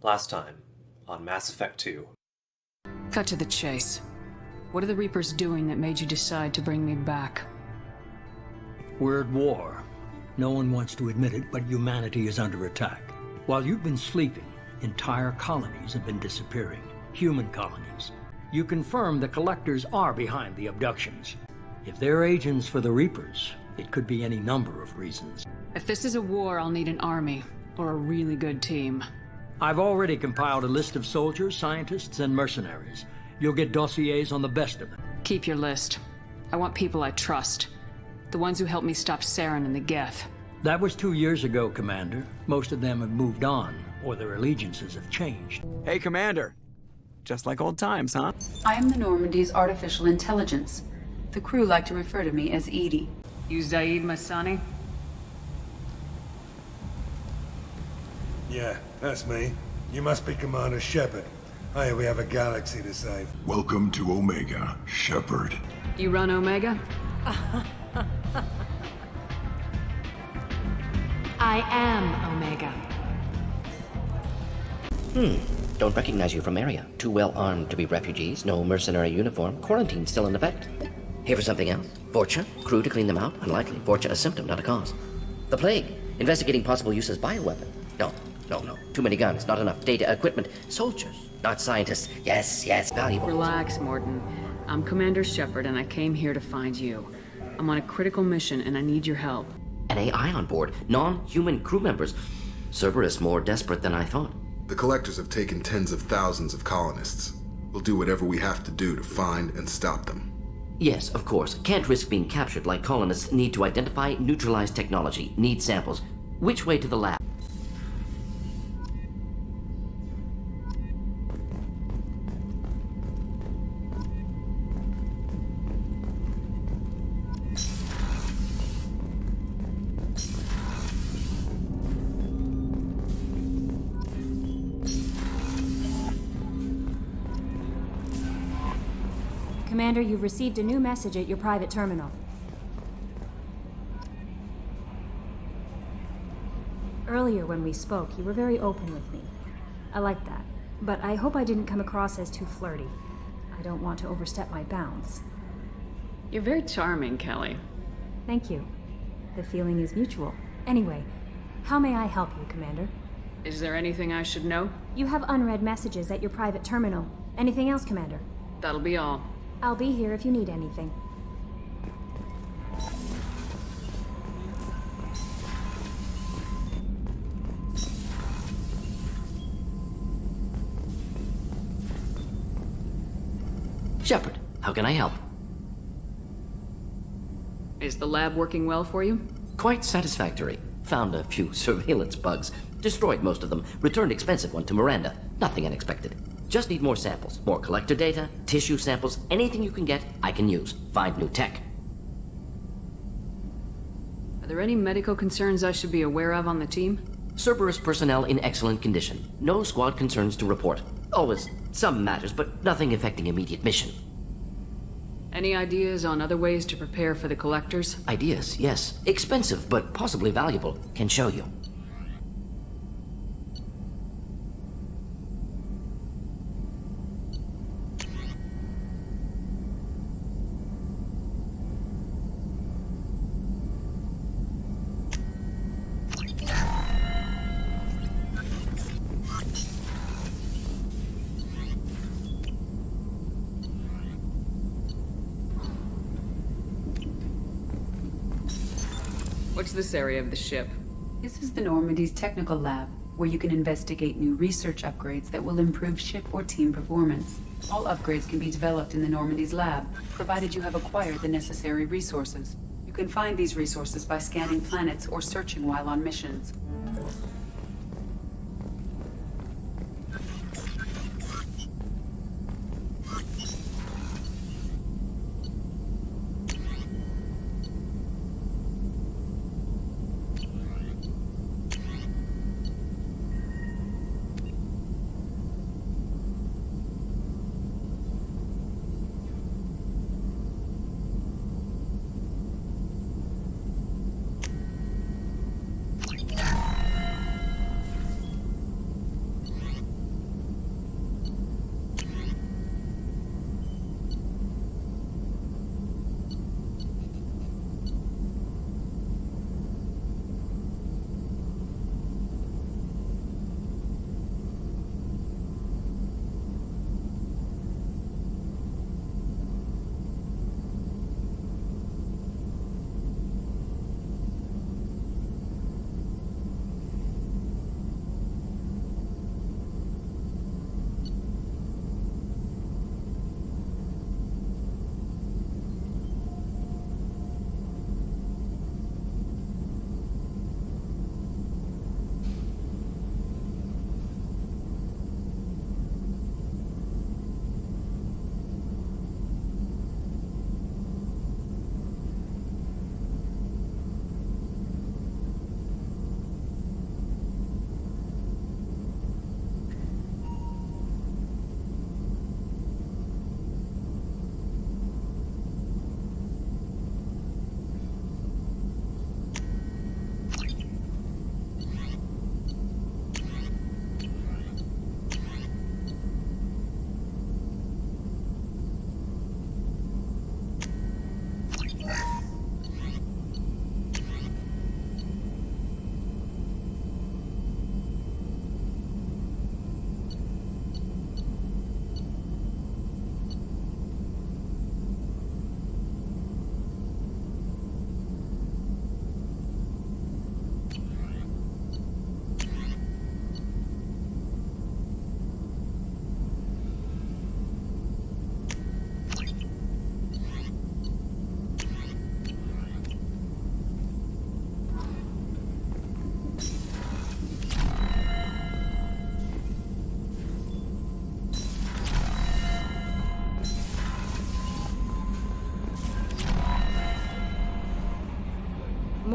Last time, on Mass Effect 2. Cut to the chase. What are the Reapers doing that made you decide to bring me back? We're at war. No one wants to admit it, but humanity is under attack. While you've been sleeping, entire colonies have been disappearing. Human colonies. You confirm the Collectors are behind the abductions. If they're agents for the Reapers, it could be any number of reasons. If this is a war, I'll need an army, or a really good team. I've already compiled a list of soldiers, scientists, and mercenaries. You'll get dossiers on the best of them. Keep your list. I want people I trust. The ones who helped me stop Saren and the Geth. That was 2 years ago, Commander. Most of them have moved on, or their allegiances have changed. Hey, Commander. Just like old times, huh? I am the Normandy's artificial intelligence. The crew like to refer to me as Edie. You Zaid Masani? Yeah, that's me. You must be Commander Shepard. Hey, we have a galaxy to save. Welcome to Omega, Shepard. You run Omega? I am Omega. Don't recognize you from area. Too well armed to be refugees, no mercenary uniform, quarantine still in effect. Here for something else? Fortune? Crew to clean them out? Unlikely. Fortune a symptom, not a cause. The plague? Investigating possible use as bioweapon? No. Too many guns, not enough data, equipment. Soldiers, not scientists. Yes, valuable. Relax, Morton. I'm Commander Shepard, and I came here to find you. I'm on a critical mission, and I need your help. An AI on board, non-human crew members. Cerberus more desperate than I thought. The Collectors have taken tens of thousands of colonists. We'll do whatever we have to do to find and stop them. Yes, of course. Can't risk being captured like colonists. Need to identify, neutralize technology. Need samples. Which way to the lab? Commander, you've received a new message at your private terminal. Earlier when we spoke, you were very open with me. I like that. But I hope I didn't come across as too flirty. I don't want to overstep my bounds. You're very charming, Kelly. Thank you. The feeling is mutual. Anyway, how may I help you, Commander? Is there anything I should know? You have unread messages at your private terminal. Anything else, Commander? That'll be all. I'll be here if you need anything. Shepard, how can I help? Is the lab working well for you? Quite satisfactory. Found a few surveillance bugs. Destroyed most of them. Returned expensive one to Miranda. Nothing unexpected. Just need more samples. More collector data, tissue samples, anything you can get, I can use. Find new tech. Are there any medical concerns I should be aware of on the team? Cerberus personnel in excellent condition. No squad concerns to report. Always some matters, but nothing affecting immediate mission. Any ideas on other ways to prepare for the Collectors? Ideas, yes. Expensive, but possibly valuable. Can show you. What's this area of the ship? This is the Normandy's technical lab, where you can investigate new research upgrades that will improve ship or team performance. All upgrades can be developed in the Normandy's lab, provided you have acquired the necessary resources. You can find these resources by scanning planets or searching while on missions.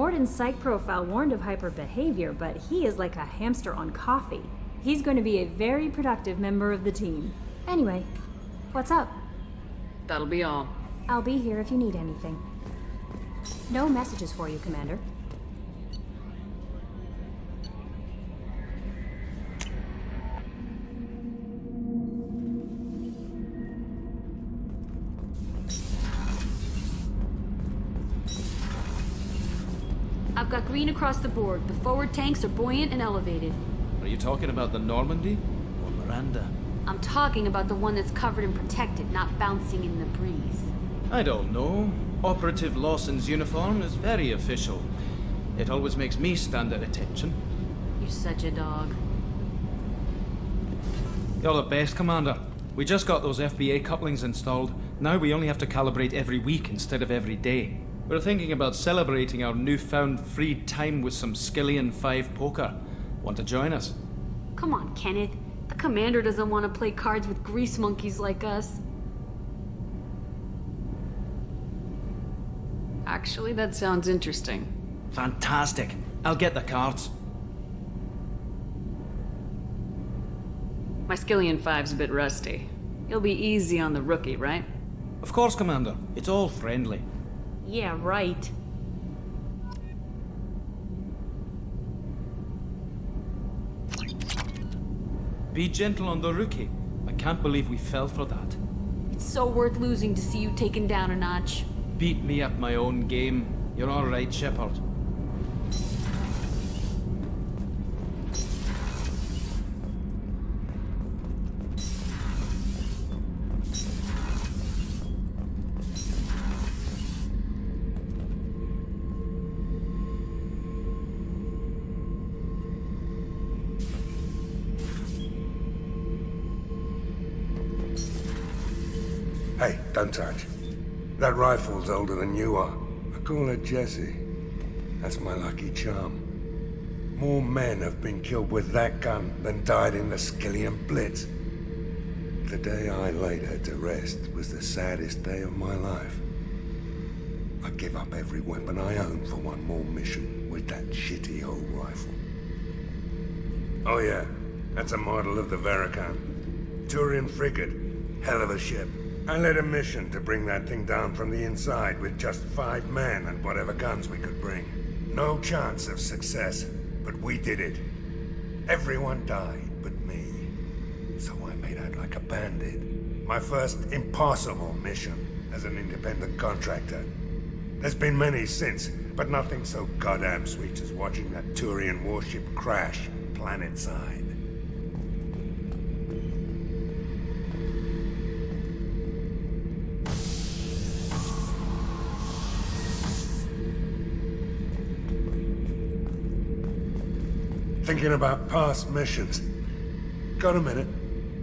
Morden's psych profile warned of hyperbehavior, but he is like a hamster on coffee. He's going to be a very productive member of the team. Anyway, what's up? That'll be all. I'll be here if you need anything. No messages for you, Commander. I've got green across the board. The forward tanks are buoyant and elevated. Are you talking about the Normandy or Miranda? I'm talking about the one that's covered and protected, not bouncing in the breeze. I don't know. Operative Lawson's uniform is very official. It always makes me stand at attention. You're such a dog. You're the best, Commander. We just got those FBA couplings installed. Now we only have to calibrate every week instead of every day. We're thinking about celebrating our newfound free time with some Skillian 5 poker. Want to join us? Come on, Kenneth. The commander doesn't want to play cards with grease monkeys like us. Actually, that sounds interesting. Fantastic. I'll get the cards. My Skillian 5's a bit rusty. You'll be easy on the rookie, right? Of course, Commander. It's all friendly. Yeah, right. Be gentle on the rookie. I can't believe we fell for that. It's so worth losing to see you taken down a notch. Beat me at my own game. You're all right, Shepard. Hey, don't touch. That rifle's older than you are. I call her Jessie. That's my lucky charm. More men have been killed with that gun than died in the Skillian Blitz. The day I laid her to rest was the saddest day of my life. I give up every weapon I own for one more mission with that shitty old rifle. Oh yeah, that's a model of the Veracon. Turian frigate. Hell of a ship. I led a mission to bring that thing down from the inside with just 5 men and whatever guns we could bring. No chance of success, but we did it. Everyone died but me. So I made out like a bandit. My first impossible mission as an independent contractor. There's been many since, but nothing so goddamn sweet as watching that Turian warship crash planet-side. Thinking about past missions. Got a minute?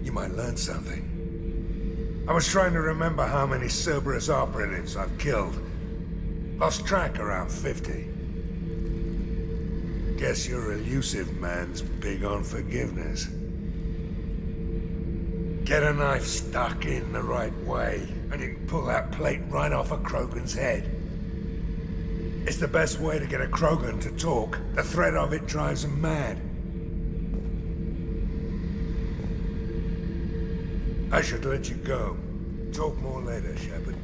You might learn something. I was trying to remember how many Cerberus operatives I've killed. Lost track around 50. Guess your elusive man's big on forgiveness. Get a knife stuck in the right way, and you can pull that plate right off a Krogan's head. It's the best way to get a Krogan to talk. The threat of it drives him mad. I should let you go. Talk more later, Shepard.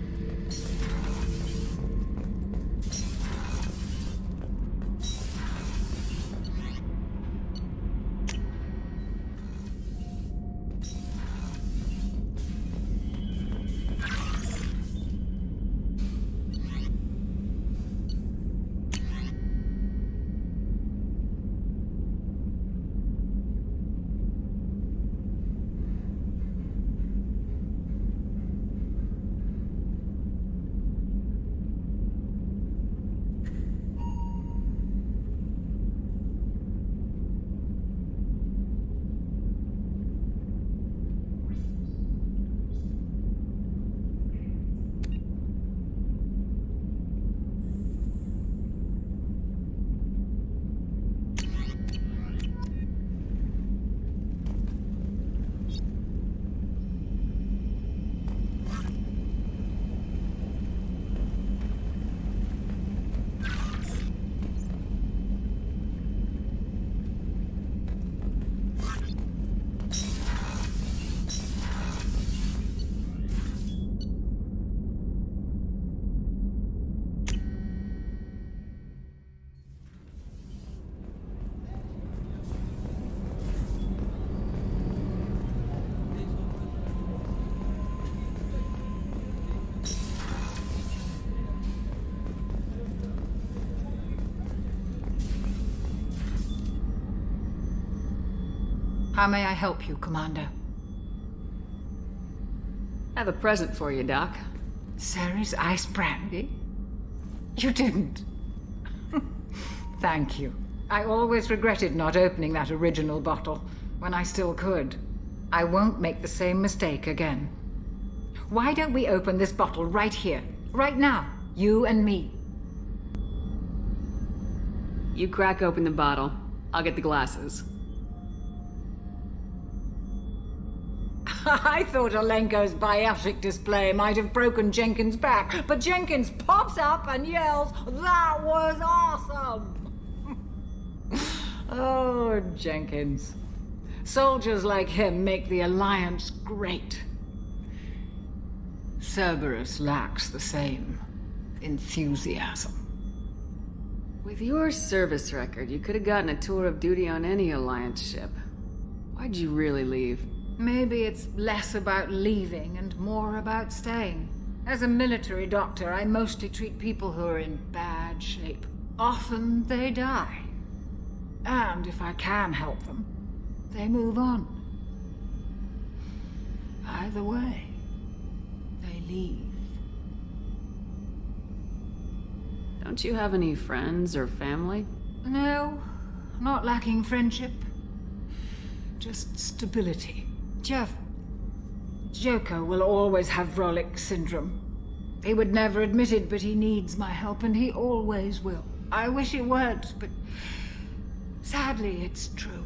How may I help you, Commander? I have a present for you, Doc. Ceres ice brandy? You didn't. Thank you. I always regretted not opening that original bottle when I still could. I won't make the same mistake again. Why don't we open this bottle right here, right now, you and me? You crack open the bottle. I'll get the glasses. I thought Alenko's biotic display might have broken Jenkins' back, but Jenkins pops up and yells, "That was awesome!" Oh, Jenkins. Soldiers like him make the Alliance great. Cerberus lacks the same enthusiasm. With your service record, you could have gotten a tour of duty on any Alliance ship. Why'd you really leave? Maybe it's less about leaving and more about staying. As a military doctor, I mostly treat people who are in bad shape. Often they die. And if I can help them, they move on. Either way, they leave. Don't you have any friends or family? No, not lacking friendship. Just stability. Jeff, Joker will always have Vrolic syndrome. He would never admit it, but he needs my help, and he always will. I wish it weren't, but sadly, it's true.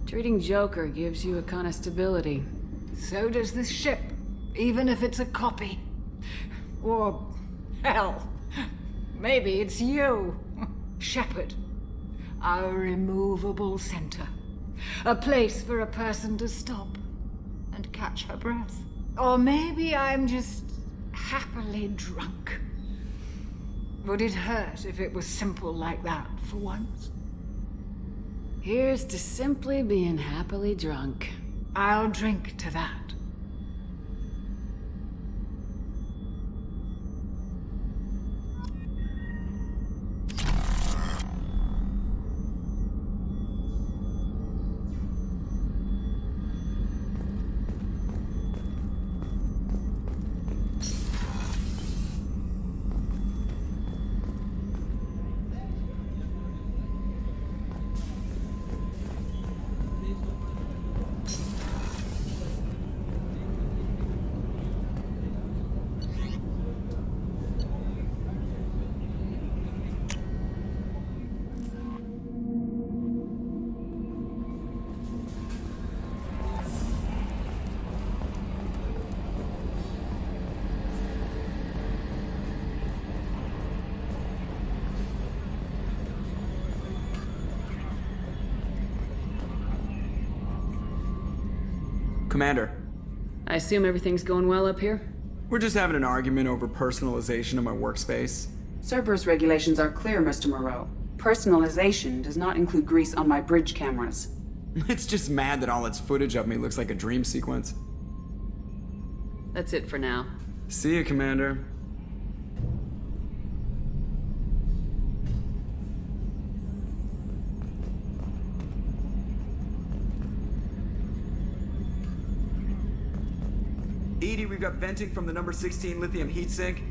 Treating Joker gives you a kind of stability. So does this ship, even if it's a copy. Or, hell, maybe it's you, Shepard. Our immovable center. A place for a person to stop and catch her breath. Or maybe I'm just happily drunk. Would it hurt if it was simple like that for once? Here's to simply being happily drunk. I'll drink to that. Commander. I assume everything's going well up here? We're just having an argument over personalization of my workspace. Cerberus regulations are clear, Mr. Moreau. Personalization does not include grease on my bridge cameras. It's just mad that all its footage of me looks like a dream sequence. That's it for now. See you, Commander. Edie, we've got venting from the number 16 lithium heatsink.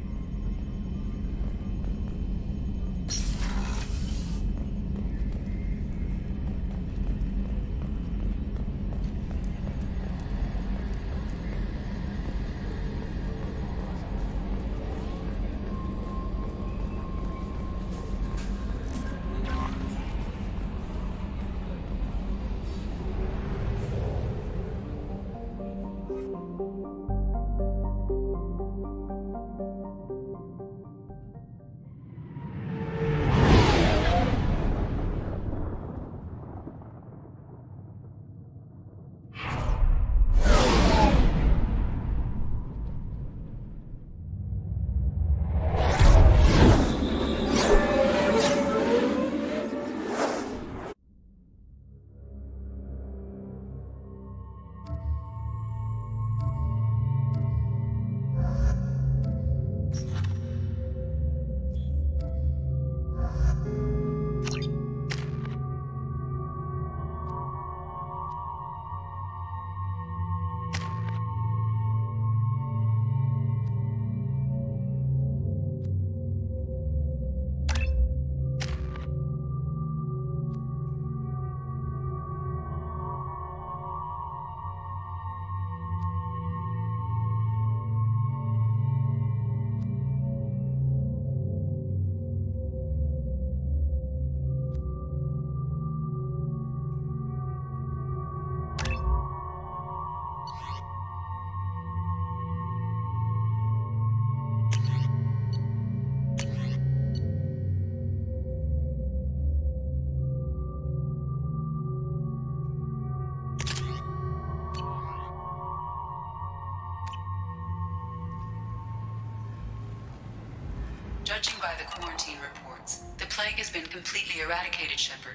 Judging by the quarantine reports, the plague has been completely eradicated, Shepard.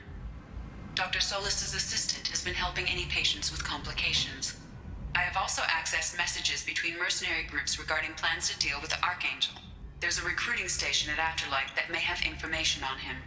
Dr. Solis's assistant has been helping any patients with complications. I have also accessed messages between mercenary groups regarding plans to deal with the Archangel. There's a recruiting station at Afterlife that may have information on him.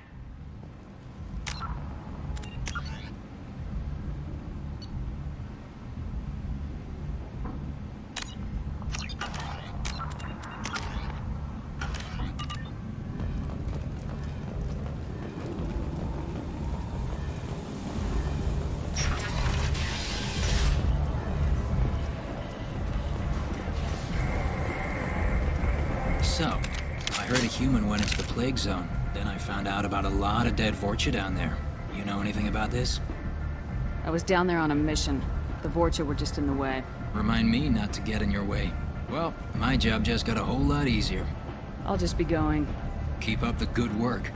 So, I heard a human went into the plague zone. Then I found out about a lot of dead Vorcha down there. You know anything about this? I was down there on a mission. The Vorcha were just in the way. Remind me not to get in your way. Well, my job just got a whole lot easier. I'll just be going. Keep up the good work.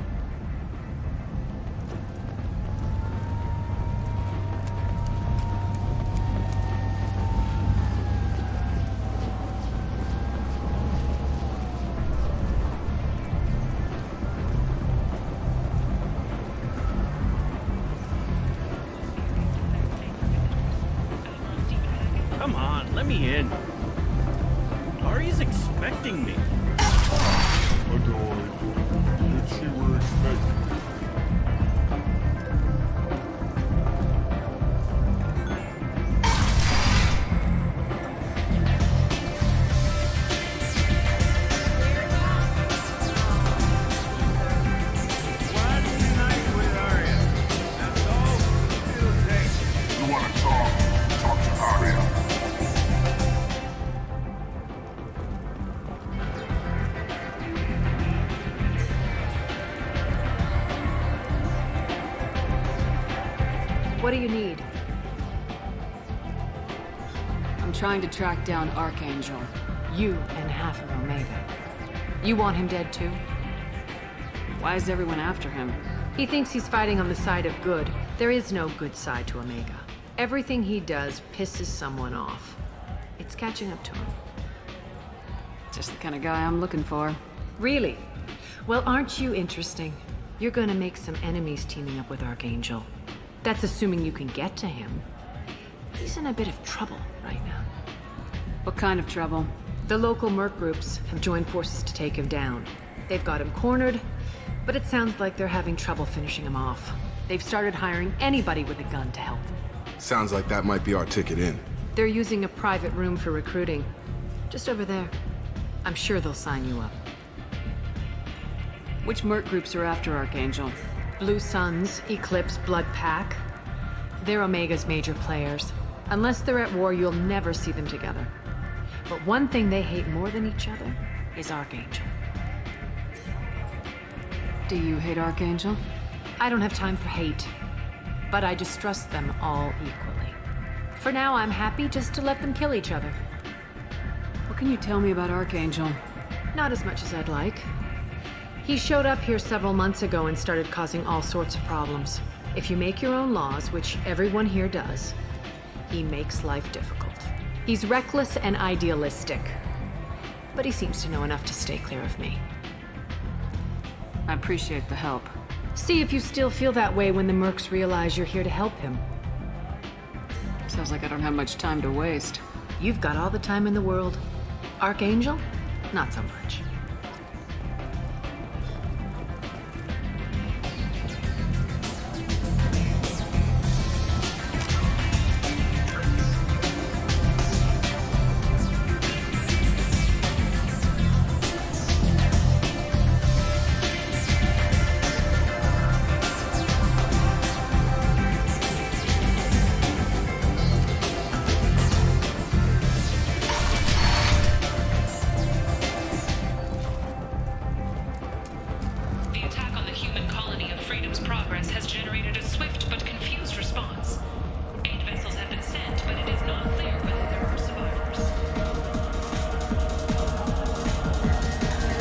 Come on, let me in. Ari's expecting me. Adored. Did she were expecting? You want to talk? Talk to Aria. What do you need? I'm trying to track down Archangel. You and half of Omega. You want him dead too? Why is everyone after him? He thinks he's fighting on the side of good. There is no good side to Omega. Everything he does pisses someone off. It's catching up to him. Just the kind of guy I'm looking for. Really? Well, aren't you interesting? You're gonna make some enemies teaming up with Archangel. That's assuming you can get to him. He's in a bit of trouble right now. What kind of trouble? The local merc groups have joined forces to take him down. They've got him cornered, but it sounds like they're having trouble finishing him off. They've started hiring anybody with a gun to help them. Sounds like that might be our ticket in. They're using a private room for recruiting. Just over there. I'm sure they'll sign you up. Which merc groups are after Archangel? Blue Suns, Eclipse, Blood Pack. They're Omega's major players. Unless they're at war, you'll never see them together. But one thing they hate more than each other is Archangel. Do you hate Archangel? I don't have time for hate, but I distrust them all equally. For now, I'm happy just to let them kill each other. What can you tell me about Archangel? Not as much as I'd like. He showed up here several months ago and started causing all sorts of problems. If you make your own laws, which everyone here does, he makes life difficult. He's reckless and idealistic, but he seems to know enough to stay clear of me. I appreciate the help. See if you still feel that way when the mercs realize you're here to help him. Sounds like I don't have much time to waste. You've got all the time in the world. Archangel? Not so much.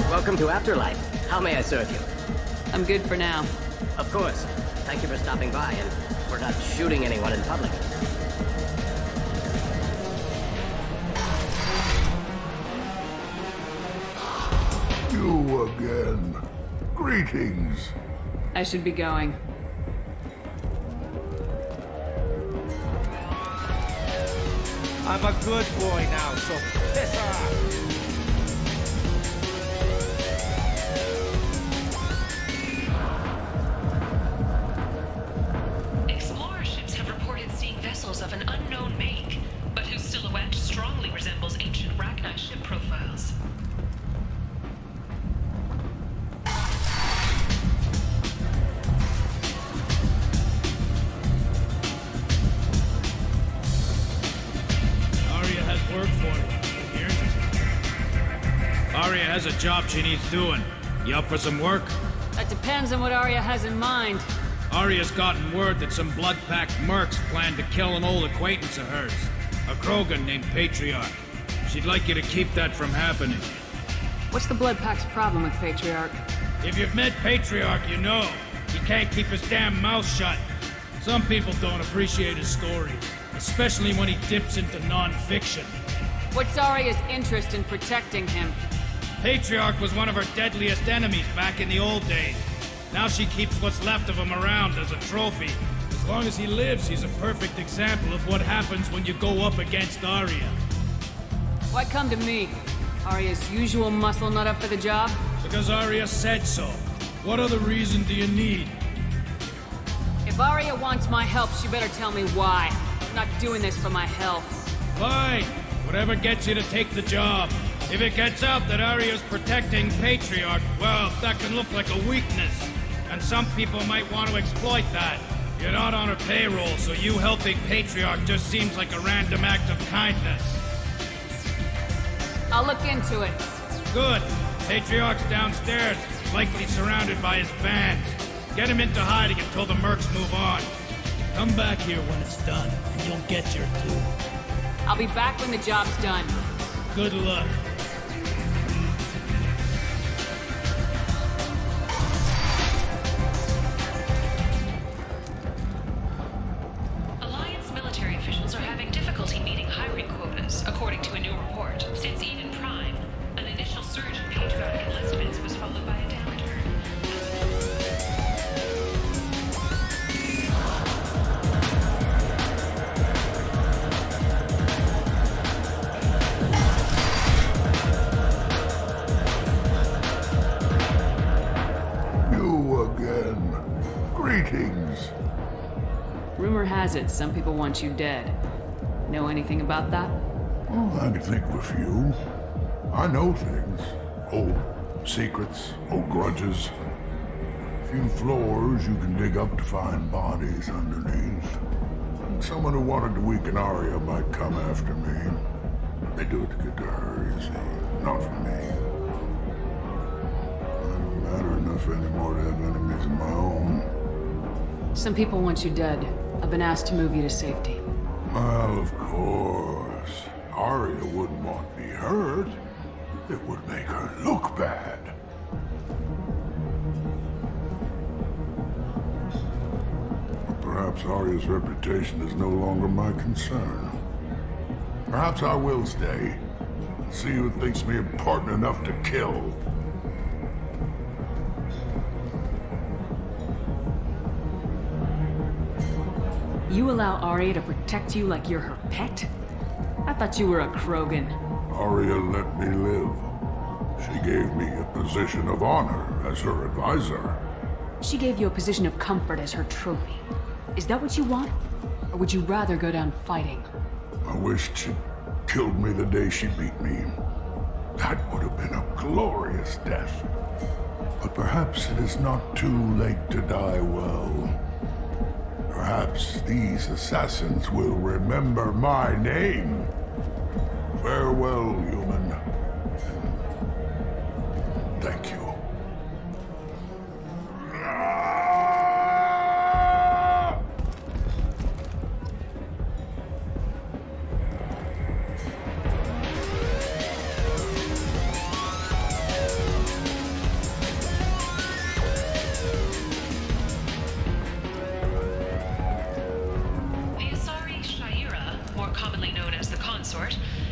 Welcome to Afterlife. How may I serve you? I'm good for now. Of course. Thank you for stopping by and for not shooting anyone in public. You again. again. Greetings. I should be going. I'm a good boy now, so piss off. Explorer ships have reported seeing vessels of an unknown make, but whose silhouette strongly resembles ancient Rachni ship profiles. Work for you. You're interested. Arya has a job she needs doing. You up for some work? That depends on what Arya has in mind. Arya's gotten word that some blood-packed mercs plan to kill an old acquaintance of hers, a Krogan named Patriarch. She'd like you to keep that from happening. What's the Blood Pack's problem with Patriarch? If you've met Patriarch, you know. He can't keep his damn mouth shut. Some people don't appreciate his stories, especially when he dips into non-fiction. What's Arya's interest in protecting him? Patriarch was one of her deadliest enemies back in the old days. Now she keeps what's left of him around as a trophy. As long as he lives, he's a perfect example of what happens when you go up against Arya. Why come to me? Arya's usual muscle not up for the job? Because Arya said so. What other reason do you need? If Arya wants my help, she better tell me why. I'm not doing this for my health. Fine. Whatever gets you to take the job. If it gets out that Arya's protecting Patriarch, well, that can look like a weakness. And some people might want to exploit that. You're not on her payroll, so you helping Patriarch just seems like a random act of kindness. I'll look into it. Good. Patriarch's downstairs, likely surrounded by his fans. Get him into hiding until the mercs move on. Come back here when it's done, and you'll get your due. I'll be back when the job's done. Good luck. Alliance military officials are having difficulty meeting hiring quotas, according to a new report. Since Eden Prime, an initial surge in patriotic enlistments was followed by a downturn. Greetings. Rumor has it some people want you dead. Know anything about that? Oh, I can think of a few. I know things. Old secrets, old grudges. A few floors you can dig up to find bodies underneath. Someone who wanted to weaken Arya might come after me. They do it to get to her, you see. Not for me. I don't matter enough anymore to have enemies of my own. Some people want you dead. I've been asked to move you to safety. Well, of course. Arya wouldn't want me hurt. It would make her look bad. Or perhaps Arya's reputation is no longer my concern. Perhaps I will stay. See who thinks me important enough to kill. You allow Arya to protect you like you're her pet? I thought you were a Krogan. Arya let me live. She gave me a position of honor as her advisor. She gave you a position of comfort as her trophy. Is that what you want? Or would you rather go down fighting? I wished she'd killed me the day she beat me. That would have been a glorious death. But perhaps it is not too late to die well. Perhaps these assassins will remember my name. Farewell, human. Thank you.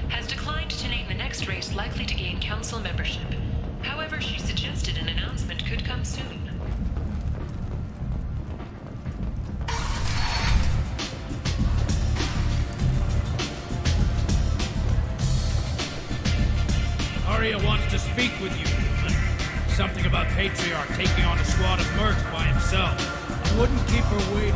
Has declined to name the next race likely to gain council membership. However, However, she suggested an announcement could come soon. Arya wants to speak with you. Something about Patriarch taking on a squad of mercs by himself. I wouldn't keep her waiting.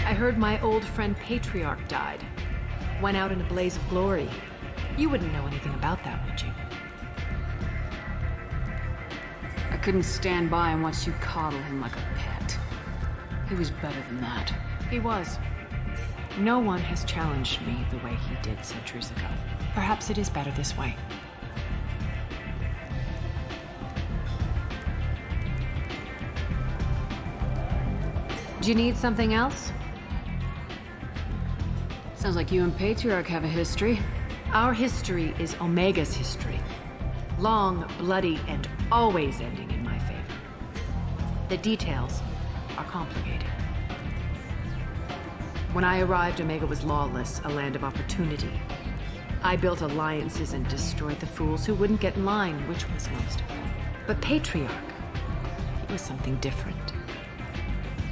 I heard my old friend Patriarch died. Went out in a blaze of glory. You wouldn't know anything about that, would you? I couldn't stand by and watch you coddle him like a pet. He was better than that. He was. No one has challenged me the way he did centuries ago. Perhaps it is better this way. Do you need something else? Sounds like you and Patriarch have a history. Our history is Omega's history. Long, bloody, and always ending in my favor. The details are complicated. When I arrived, Omega was lawless, a land of opportunity. I built alliances and destroyed the fools who wouldn't get in line, which was most of them. But Patriarch, he was something different.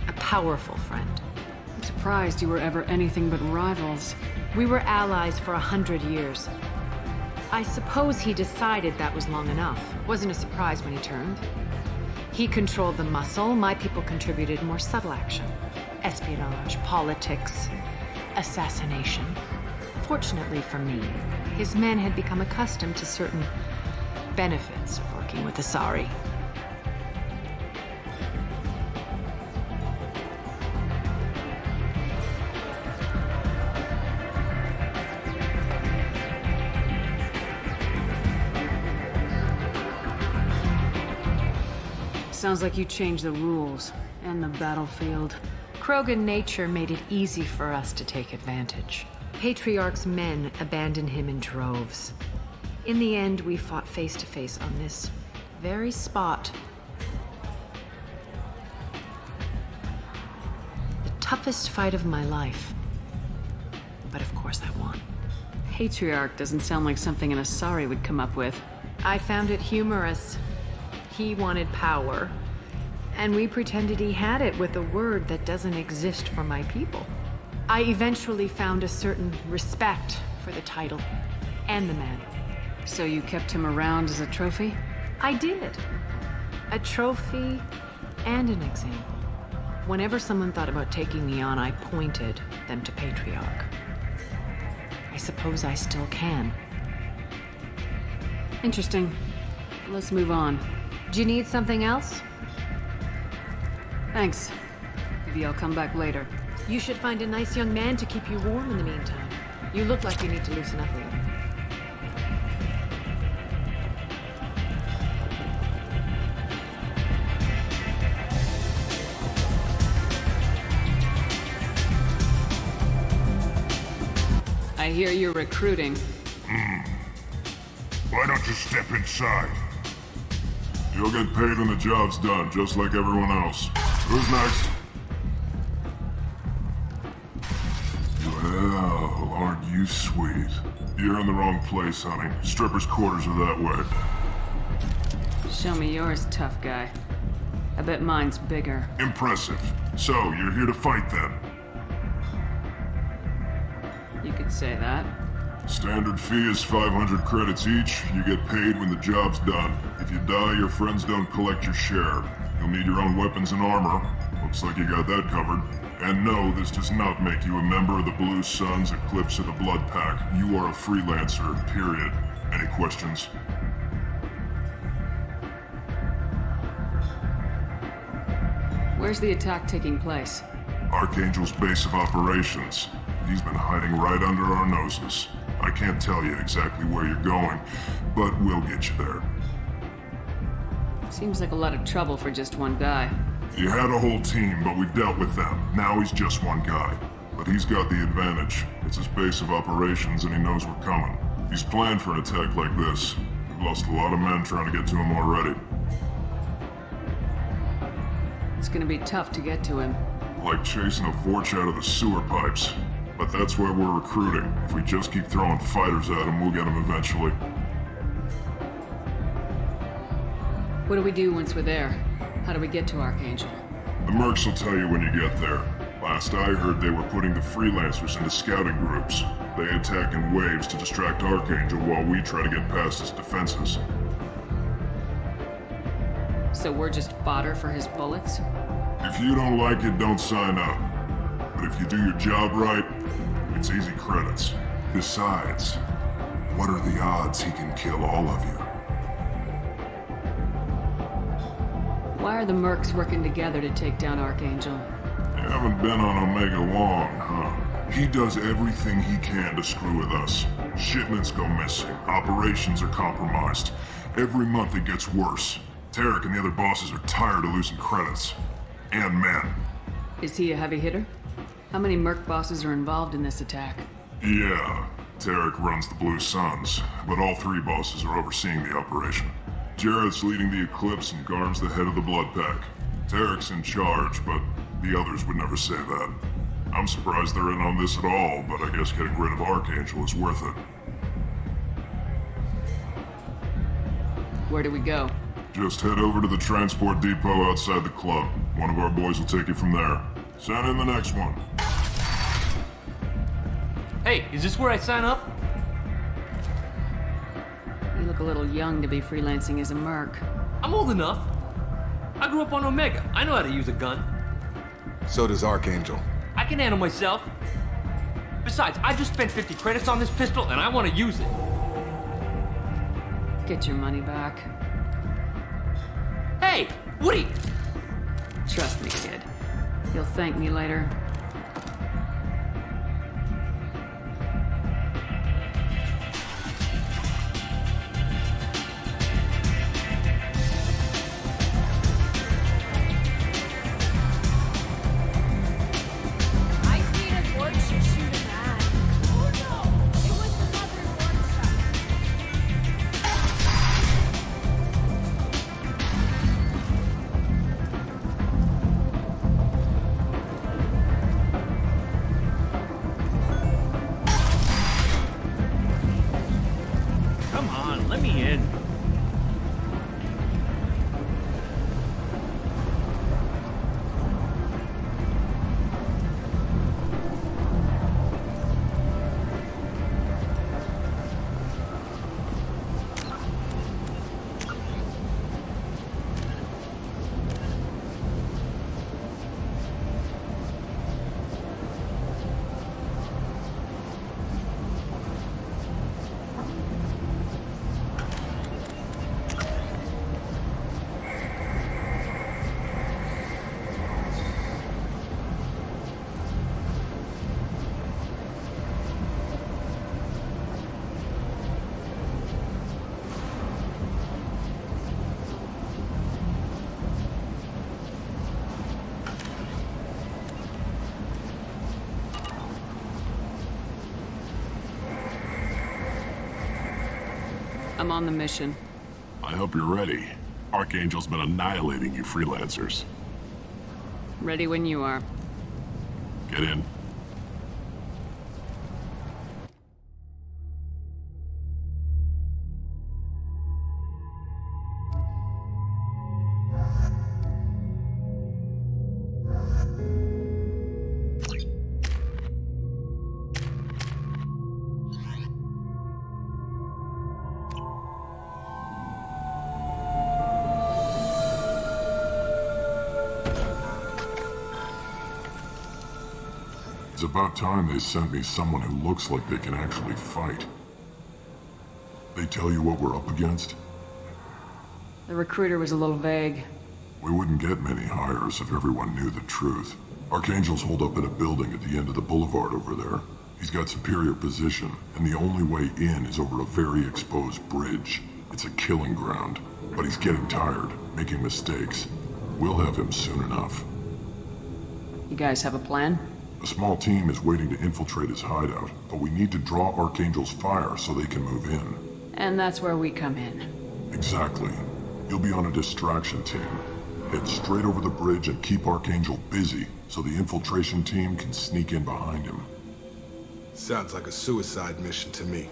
A powerful friend. I'm surprised you were ever anything but rivals. We were allies for 100 years. I suppose he decided that was long enough. Wasn't a surprise when he turned. He controlled the muscle, my people contributed more subtle action. Espionage, politics, assassination. Fortunately for me, his men had become accustomed to certain benefits of working with Asari. Sounds like you changed the rules and the battlefield. Krogan nature made it easy for us to take advantage. Patriarch's men abandoned him in droves. In the end, we fought face to face on this very spot. The toughest fight of my life. But of course I won. Patriarch doesn't sound like something an Asari would come up with. I found it humorous. He wanted power. And we pretended he had it with a word that doesn't exist for my people. I eventually found a certain respect for the title and the man. So you kept him around as a trophy? I did. A trophy and an example. Whenever someone thought about taking me on, I pointed them to Patriarch. I suppose I still can. Interesting. Let's move on. Do you need something else? Thanks. Maybe I'll come back later. You should find a nice young man to keep you warm in the meantime. You look like you need to loosen up a little. I hear you're recruiting. Why don't you step inside? You'll get paid when the job's done, just like everyone else. Who's next? Well, aren't you sweet? You're in the wrong place, honey. Strippers' quarters are that way. Show me yours, tough guy. I bet mine's bigger. Impressive. So, you're here to fight then? You could say that. Standard fee is 500 credits each. You get paid when the job's done. If you die, your friends don't collect your share. You'll need your own weapons and armor. Looks like you got that covered. And no, this does not make you a member of the Blue Suns, Eclipse, or the Blood Pack. You are a freelancer, period. Any questions? Where's the attack taking place? Archangel's base of operations. He's been hiding right under our noses. I can't tell you exactly where you're going, but we'll get you there. Seems like a lot of trouble for just one guy. You had a whole team, but we dealt with them. Now he's just one guy. But he's got the advantage. It's his base of operations and he knows we're coming. He's planned for an attack like this. We've lost a lot of men trying to get to him already. It's gonna be tough to get to him. Like chasing a Vorch out of the sewer pipes. But that's why we're recruiting. If we just keep throwing fighters at them, we'll get them eventually. What do we do once we're there? How do we get to Archangel? The mercs will tell you when you get there. Last I heard, they were putting the freelancers into scouting groups. They attack in waves to distract Archangel while we try to get past his defenses. So we're just fodder for his bullets? If you don't like it, don't sign up. But if you do your job right, it's easy credits. Besides, what are the odds he can kill all of you? Why are the mercs working together to take down Archangel? You haven't been on Omega long, huh? He does everything he can to screw with us. Shipments go missing. Operations are compromised. Every month it gets worse. Tarek and the other bosses are tired of losing credits. And men. Is he a heavy hitter? How many merc bosses are involved in this attack? Yeah, Tarek runs the Blue Suns, but all three bosses are overseeing the operation. Jarrett's leading the Eclipse and Garm's the head of the Blood Pack. Tarek's in charge, but the others would never say that. I'm surprised they're in on this at all, but I guess getting rid of Archangel is worth it. Where do we go? Just head over to the transport depot outside the club. One of our boys will take you from there. Send in the next one. Hey, is this where I sign up? You look a little young to be freelancing as a merc. I'm old enough. I grew up on Omega. I know how to use a gun. So does Archangel. I can handle myself. Besides, I just spent 50 credits on this pistol and I want to use it. Get your money back. Hey, Woody! Trust me, kid. You'll thank me later. I'm on the mission. I hope you're ready. Archangel's been annihilating you freelancers. Ready when you are. Get in. It's about time they sent me someone who looks like they can actually fight. They tell you what we're up against? The recruiter was a little vague. We wouldn't get many hires if everyone knew the truth. Archangel's holed up in a building at the end of the boulevard over there. He's got superior position, and the only way in is over a very exposed bridge. It's a killing ground, but he's getting tired, making mistakes. We'll have him soon enough. You guys have a plan? A small team is waiting to infiltrate his hideout, but we need to draw Archangel's fire so they can move in. And that's where we come in. Exactly. You'll be on a distraction team. Head straight over the bridge and keep Archangel busy so the infiltration team can sneak in behind him. Sounds like a suicide mission to me.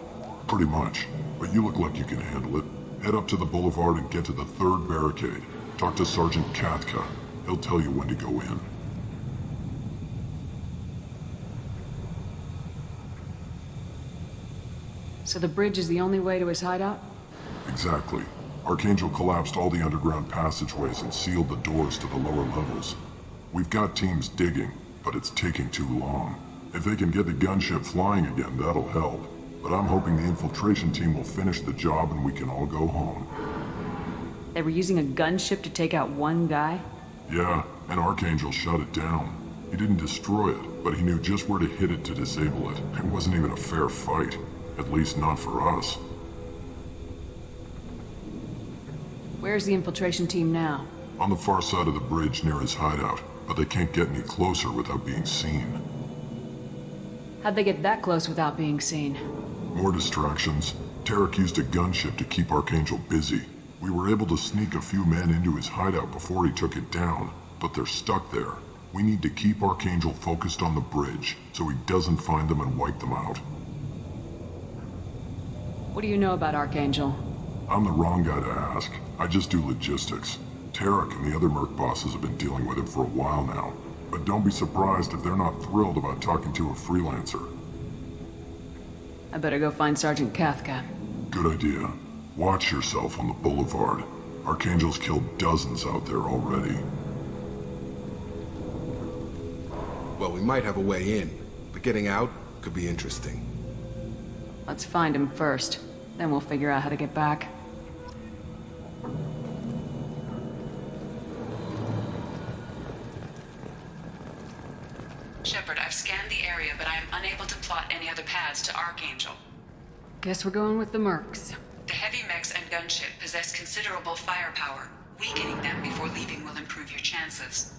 Pretty much. But you look like you can handle it. Head up to the boulevard and get to the 3rd barricade. Talk to Sergeant Katka. He'll tell you when to go in. So the bridge is the only way to his hideout? Exactly. Archangel collapsed all the underground passageways and sealed the doors to the lower levels. We've got teams digging, but it's taking too long. If they can get the gunship flying again, that'll help. But I'm hoping the infiltration team will finish the job and we can all go home. They were using a gunship to take out one guy? Yeah, and Archangel shut it down. He didn't destroy it, but he knew just where to hit it to disable it. It wasn't even a fair fight. At least not for us. Where's the infiltration team now? On the far side of the bridge near his hideout, but they can't get any closer without being seen. How'd they get that close without being seen? More distractions. Tarek used a gunship to keep Archangel busy. We were able to sneak a few men into his hideout before he took it down, but they're stuck there. We need to keep Archangel focused on the bridge, so he doesn't find them and wipe them out. What do you know about Archangel? I'm the wrong guy to ask. I just do logistics. Tarek and the other Merc bosses have been dealing with him for a while now. But don't be surprised if they're not thrilled about talking to a freelancer. I better go find Sergeant Katka. Good idea. Watch yourself on the boulevard. Archangel's killed dozens out there already. Well, we might have a way in, but getting out could be interesting. Let's find him first. Then we'll figure out how to get back. Shepard, I've scanned the area, but I am unable to plot any other paths to Archangel. Guess we're going with the Mercs. The heavy mechs and gunship possess considerable firepower. Weakening them before leaving will improve your chances.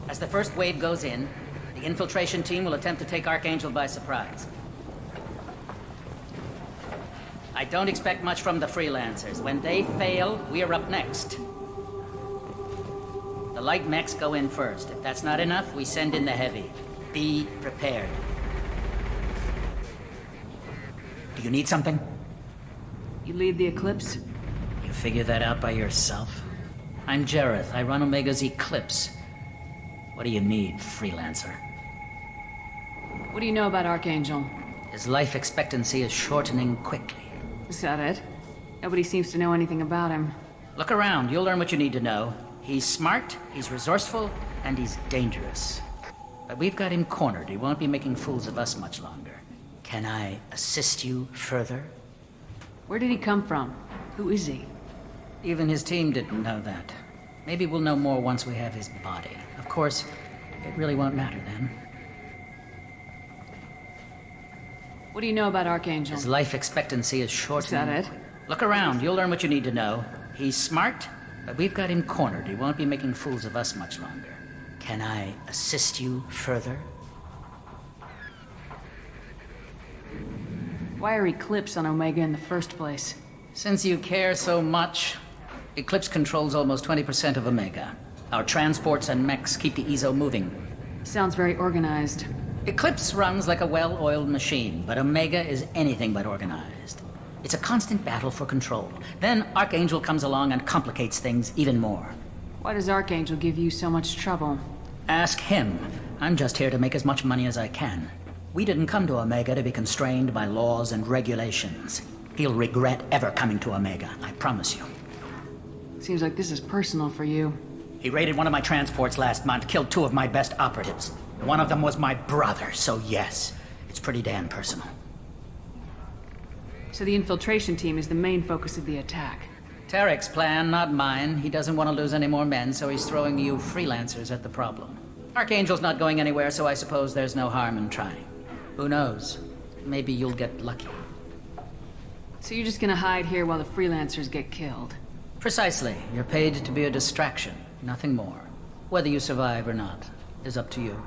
As the first wave goes in, the infiltration team will attempt to take Archangel by surprise. I don't expect much from the freelancers. When they fail, we're up next. The light mechs go in first. If that's not enough, we send in the heavy. Be prepared. Do you need something? You lead the Eclipse? You figure that out by yourself? I'm Jareth. I run Omega's Eclipse. What do you need, freelancer? What do you know about Archangel? His life expectancy is shortening quickly. Is that it? Nobody seems to know anything about him. Look around, you'll learn what you need to know. He's smart, he's resourceful, and he's dangerous. But we've got him cornered. He won't be making fools of us much longer. Can I assist you further? Where did he come from? Who is he? Even his team didn't know that. Maybe we'll know more once we have his body. Of course, it really won't matter then. What do you know about Archangel? His life expectancy is shortening. Is that it? Look around, you'll learn what you need to know. He's smart, but we've got him cornered. He won't be making fools of us much longer. Can I assist you further? Why are Eclipse on Omega in the first place? Since you care so much, Eclipse controls almost 20% of Omega. Our transports and mechs keep the EZO moving. Sounds very organized. Eclipse runs like a well-oiled machine, but Omega is anything but organized. It's a constant battle for control. Then Archangel comes along and complicates things even more. Why does Archangel give you so much trouble? Ask him. I'm just here to make as much money as I can. We didn't come to Omega to be constrained by laws and regulations. He'll regret ever coming to Omega, I promise you. Seems like this is personal for you. He raided one of my transports last month, killed 2 of my best operatives. One of them was my brother, so yes, it's pretty damn personal. So the infiltration team is the main focus of the attack. Tarek's plan, not mine. He doesn't want to lose any more men, so he's throwing you freelancers at the problem. Archangel's not going anywhere, so I suppose there's no harm in trying. Who knows? Maybe you'll get lucky. So you're just gonna hide here while the freelancers get killed? Precisely. You're paid to be a distraction, nothing more. Whether you survive or not is up to you.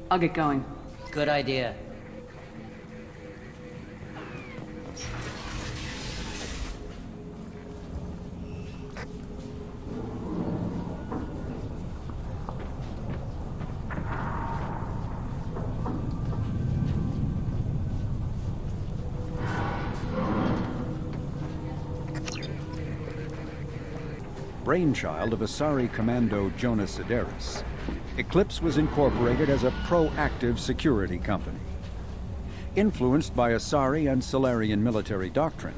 I'll get going. Good idea. Brainchild of Asari Commando Jonas Sedaris, Eclipse was incorporated as a proactive security company. Influenced by Asari and Solarian military doctrine,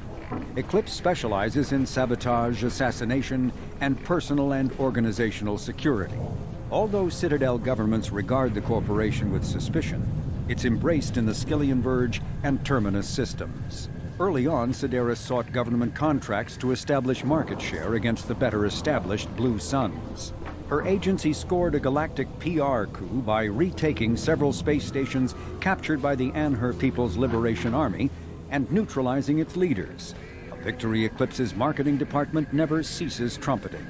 Eclipse specializes in sabotage, assassination, and personal and organizational security. Although Citadel governments regard the corporation with suspicion, it's embraced in the Skillian Verge and Terminus systems. Early on, Sedaris sought government contracts to establish market share against the better-established Blue Suns. Her agency scored a galactic PR coup by retaking several space stations captured by the Anhur People's Liberation Army and neutralizing its leaders. A victory Eclipse's marketing department never ceases trumpeting.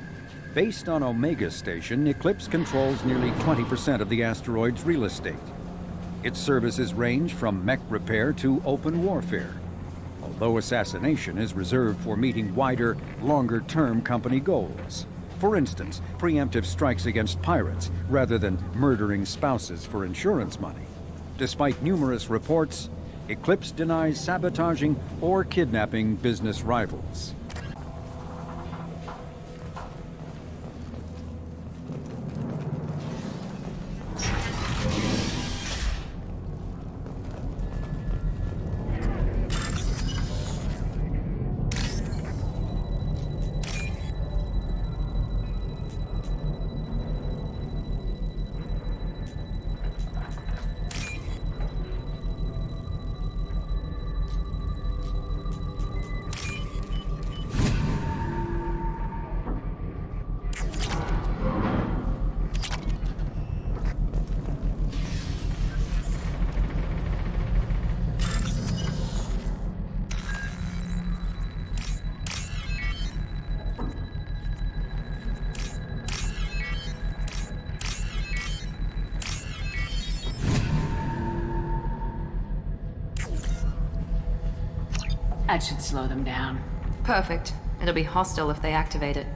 Based on Omega Station, Eclipse controls nearly 20% of the asteroid's real estate. Its services range from mech repair to open warfare, although assassination is reserved for meeting wider, longer-term company goals. For instance, preemptive strikes against pirates, rather than murdering spouses for insurance money. Despite numerous reports, Eclipse denies sabotaging or kidnapping business rivals. That should slow them down. Perfect. It'll be hostile if they activate it.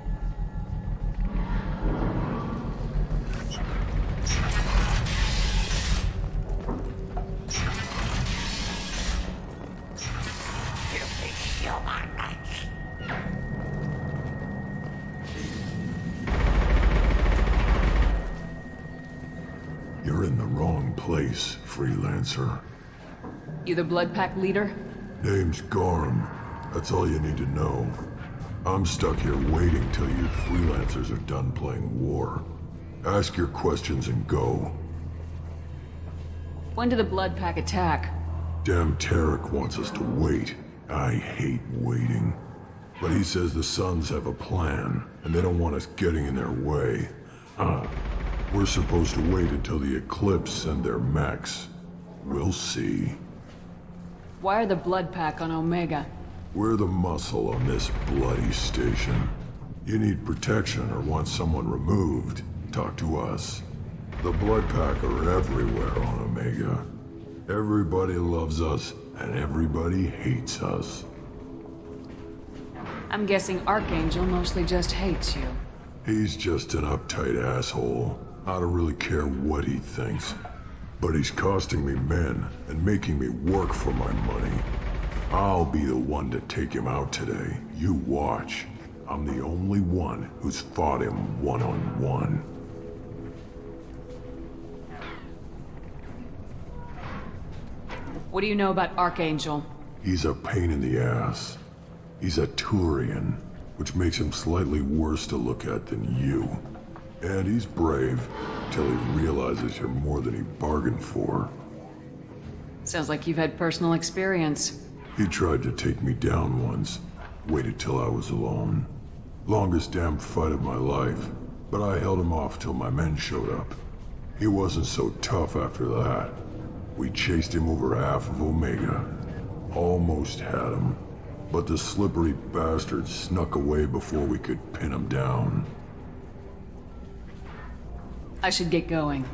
You're in the wrong place, freelancer. You the Blood Pack leader? Name's Gorm. That's all you need to know. I'm stuck here waiting till you freelancers are done playing war. Ask your questions and go. When did the Blood Pack attack? Damn Tarek wants us to wait. I hate waiting. But he says the Suns have a plan, and they don't want us getting in their way. We're supposed to wait until the Eclipse send their mechs. We'll see. Why are the Blood Pack on Omega? We're the muscle on this bloody station. You need protection or want someone removed, talk to us. The Blood Pack are everywhere on Omega. Everybody loves us, and everybody hates us. I'm guessing Archangel mostly just hates you. He's just an uptight asshole. I don't really care what he thinks. But he's costing me men and making me work for my money. I'll be the one to take him out today. You watch. I'm the only one who's fought him one-on-one. What do you know about Archangel? He's a pain in the ass. He's a Turian, which makes him slightly worse to look at than you. And he's brave, till he realizes you're more than he bargained for. Sounds like you've had personal experience. He tried to take me down once. Waited till I was alone. Longest damn fight of my life. but I held him off till my men showed up. He wasn't so tough after that. We chased him over half of Omega. Almost had him, but the slippery bastard snuck away before we could pin him down. I should get going.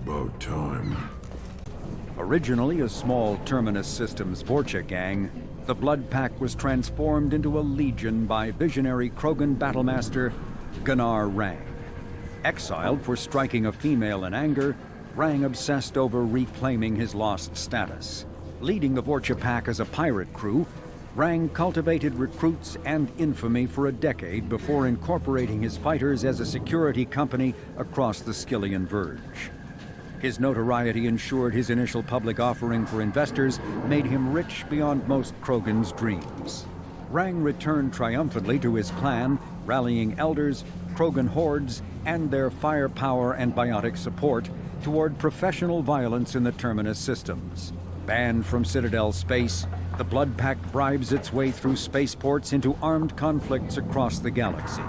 About time. Originally a small Terminus Systems Vorcha gang, the Blood Pack was transformed into a legion by visionary Krogan battlemaster Gunnar Rang. Exiled for striking a female in anger, Rang obsessed over reclaiming his lost status. Leading the Vorcha Pack as a pirate crew, Rang cultivated recruits and infamy for a decade before incorporating his fighters as a security company across the Skyllian Verge. His notoriety ensured his initial public offering for investors made him rich beyond most Krogan's dreams. Rang returned triumphantly to his plan, rallying elders, Krogan hordes, and their firepower and biotic support toward professional violence in the Terminus systems. Banned from Citadel space, the Blood Pack bribes its way through spaceports into armed conflicts across the galaxy.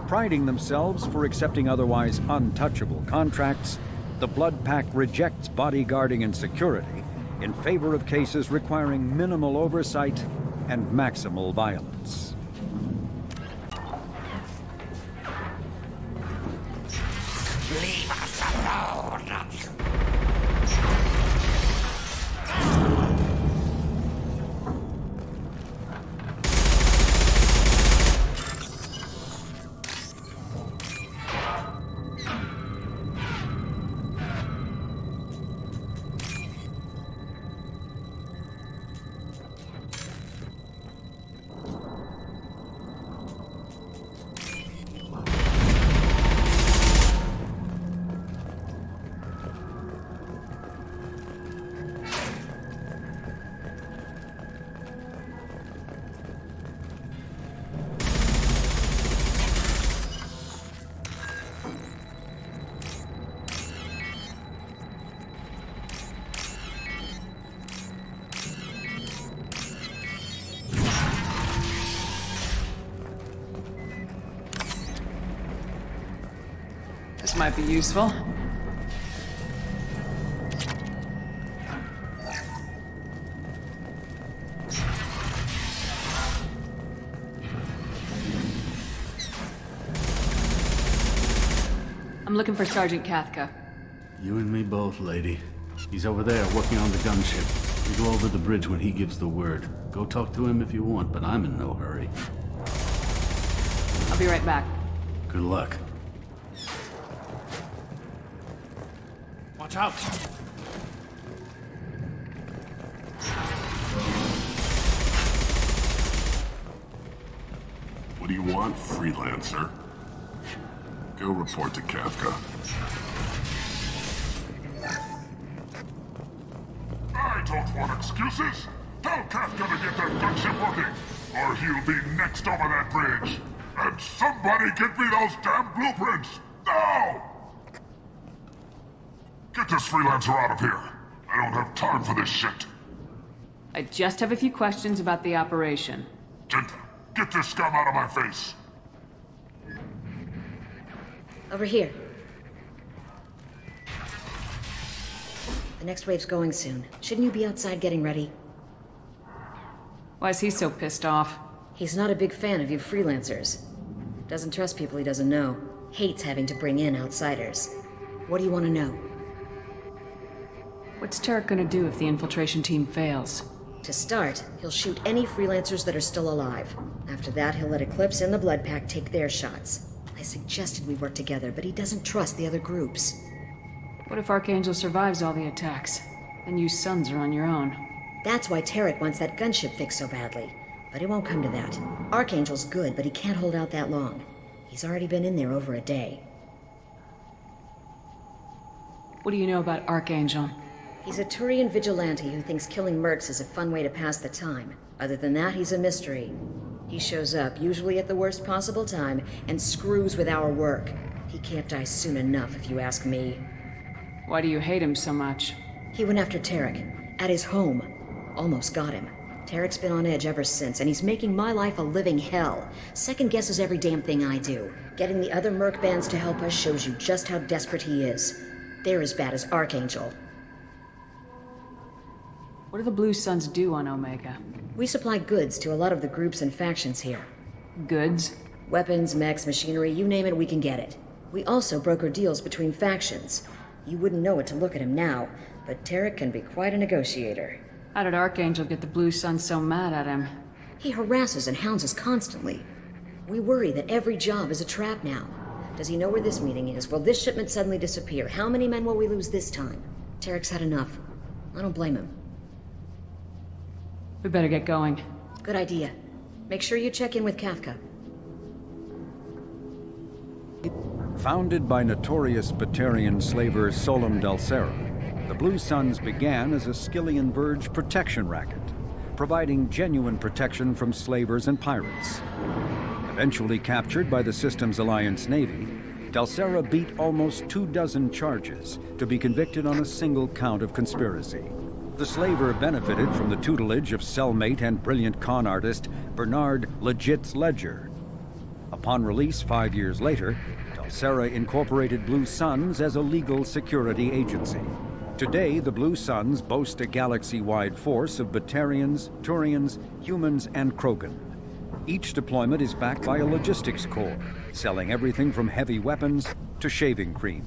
Priding themselves for accepting otherwise untouchable contracts, the Blood Pack rejects bodyguarding and security in favor of cases requiring minimal oversight and maximal violence. Leave us alone! This might be useful. I'm looking for Sergeant Kathka. You and me both, lady. He's over there working on the gunship. We go over the bridge when he gives the word. Go talk to him if you want, but I'm in no hurry. I'll be right back. Good luck. Watch out! What do you want, freelancer? Go report to Kafka. I don't want excuses! Tell Kafka to get that gunship working, or he'll be next over that bridge! And somebody get me those damn blueprints! Now! Get this freelancer out of here! I don't have time for this shit! I just have a few questions about the operation. Get this scum out of my face! Over here. The next wave's going soon. Shouldn't you be outside getting ready? Why is he so pissed off? He's not a big fan of you freelancers. Doesn't trust people he doesn't know. Hates having to bring in outsiders. What do you want to know? What's Tarek gonna do if the infiltration team fails? To start, he'll shoot any freelancers that are still alive. After that, he'll let Eclipse and the Blood Pack take their shots. I suggested we work together, but he doesn't trust the other groups. What if Archangel survives all the attacks? Then you sons are on your own. That's why Tarek wants that gunship fixed so badly. But it won't come to that. Archangel's good, but he can't hold out that long. He's already been in there over a day. What do you know about Archangel? He's a Turian vigilante who thinks killing mercs is a fun way to pass the time. Other than that, he's a mystery. He shows up, usually at the worst possible time, and screws with our work. He can't die soon enough, if you ask me. Why do you hate him so much? He went after Tarek, at his home. Almost got him. Tarek's been on edge ever since, and he's making my life a living hell. Second guesses every damn thing I do. Getting the other merc bands to help us shows you just how desperate he is. They're as bad as Archangel. What do the Blue Suns do on Omega? We supply goods to a lot of the groups and factions here. Goods? Weapons, mechs, machinery, you name it, we can get it. We also broker deals between factions. You wouldn't know it to look at him now, but Tarek can be quite a negotiator. How did Archangel get the Blue Suns so mad at him? He harasses and hounds us constantly. We worry that every job is a trap now. Does he know where this meeting is? Will this shipment suddenly disappear? How many men will we lose this time? Tarek's had enough. I don't blame him. We better get going. Good idea. Make sure you check in with Kafka. Founded by notorious Batarian slaver Solem Dalsera, the Blue Suns began as a Skillian Verge protection racket, providing genuine protection from slavers and pirates. Eventually captured by the Systems Alliance Navy, Dalsera beat almost 24 charges to be convicted on a single count of conspiracy. The slaver benefited from the tutelage of cellmate and brilliant con artist Bernard Legit's Ledger. Upon release 5 years later, Dalsera incorporated Blue Suns as a legal security agency. Today, the Blue Suns boast a galaxy-wide force of Batarians, Turians, humans, and Krogan. Each deployment is backed by a logistics corps, selling everything from heavy weapons to shaving cream.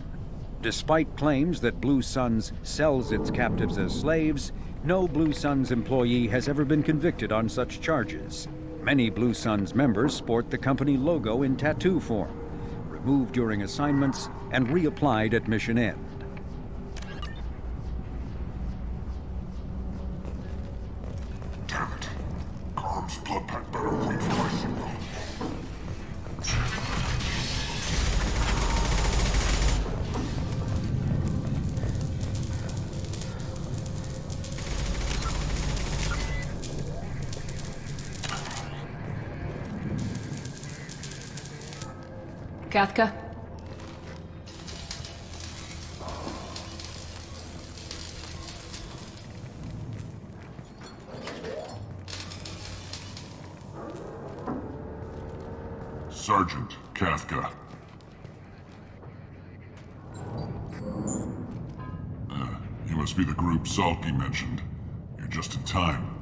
Despite claims that Blue Suns sells its captives as slaves, no Blue Suns employee has ever been convicted on such charges. Many Blue Suns members sport the company logo in tattoo form, removed during assignments and reapplied at mission end. Damn it. Carm's blood pack better wait for my signal. Kafka? Sergeant Kafka. You must be the group Salky mentioned. You're just in time.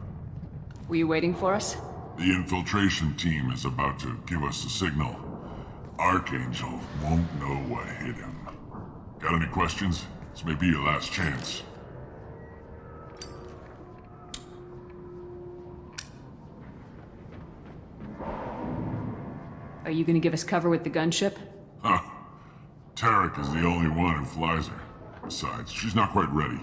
Were you waiting for us? The infiltration team is about to give us a signal. Archangel won't know what hit him. Got any questions? This may be your last chance. Are you gonna give us cover with the gunship? Huh. Tarek is the only one who flies her. Besides, she's not quite ready.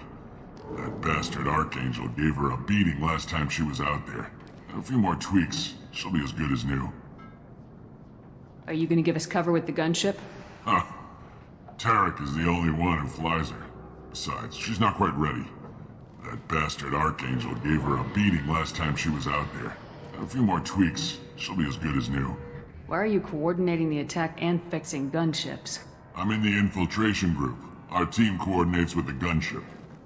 That bastard Archangel gave her a beating last time she was out there. A few more tweaks, she'll be as good as new. Are you gonna give us cover with the gunship? Huh. Tarek is the only one who flies her. Besides, she's not quite ready. That bastard Archangel gave her a beating last time she was out there. A few more tweaks, she'll be as good as new. Why are you coordinating the attack and fixing gunships? I'm in the infiltration group. Our team coordinates with the gunship.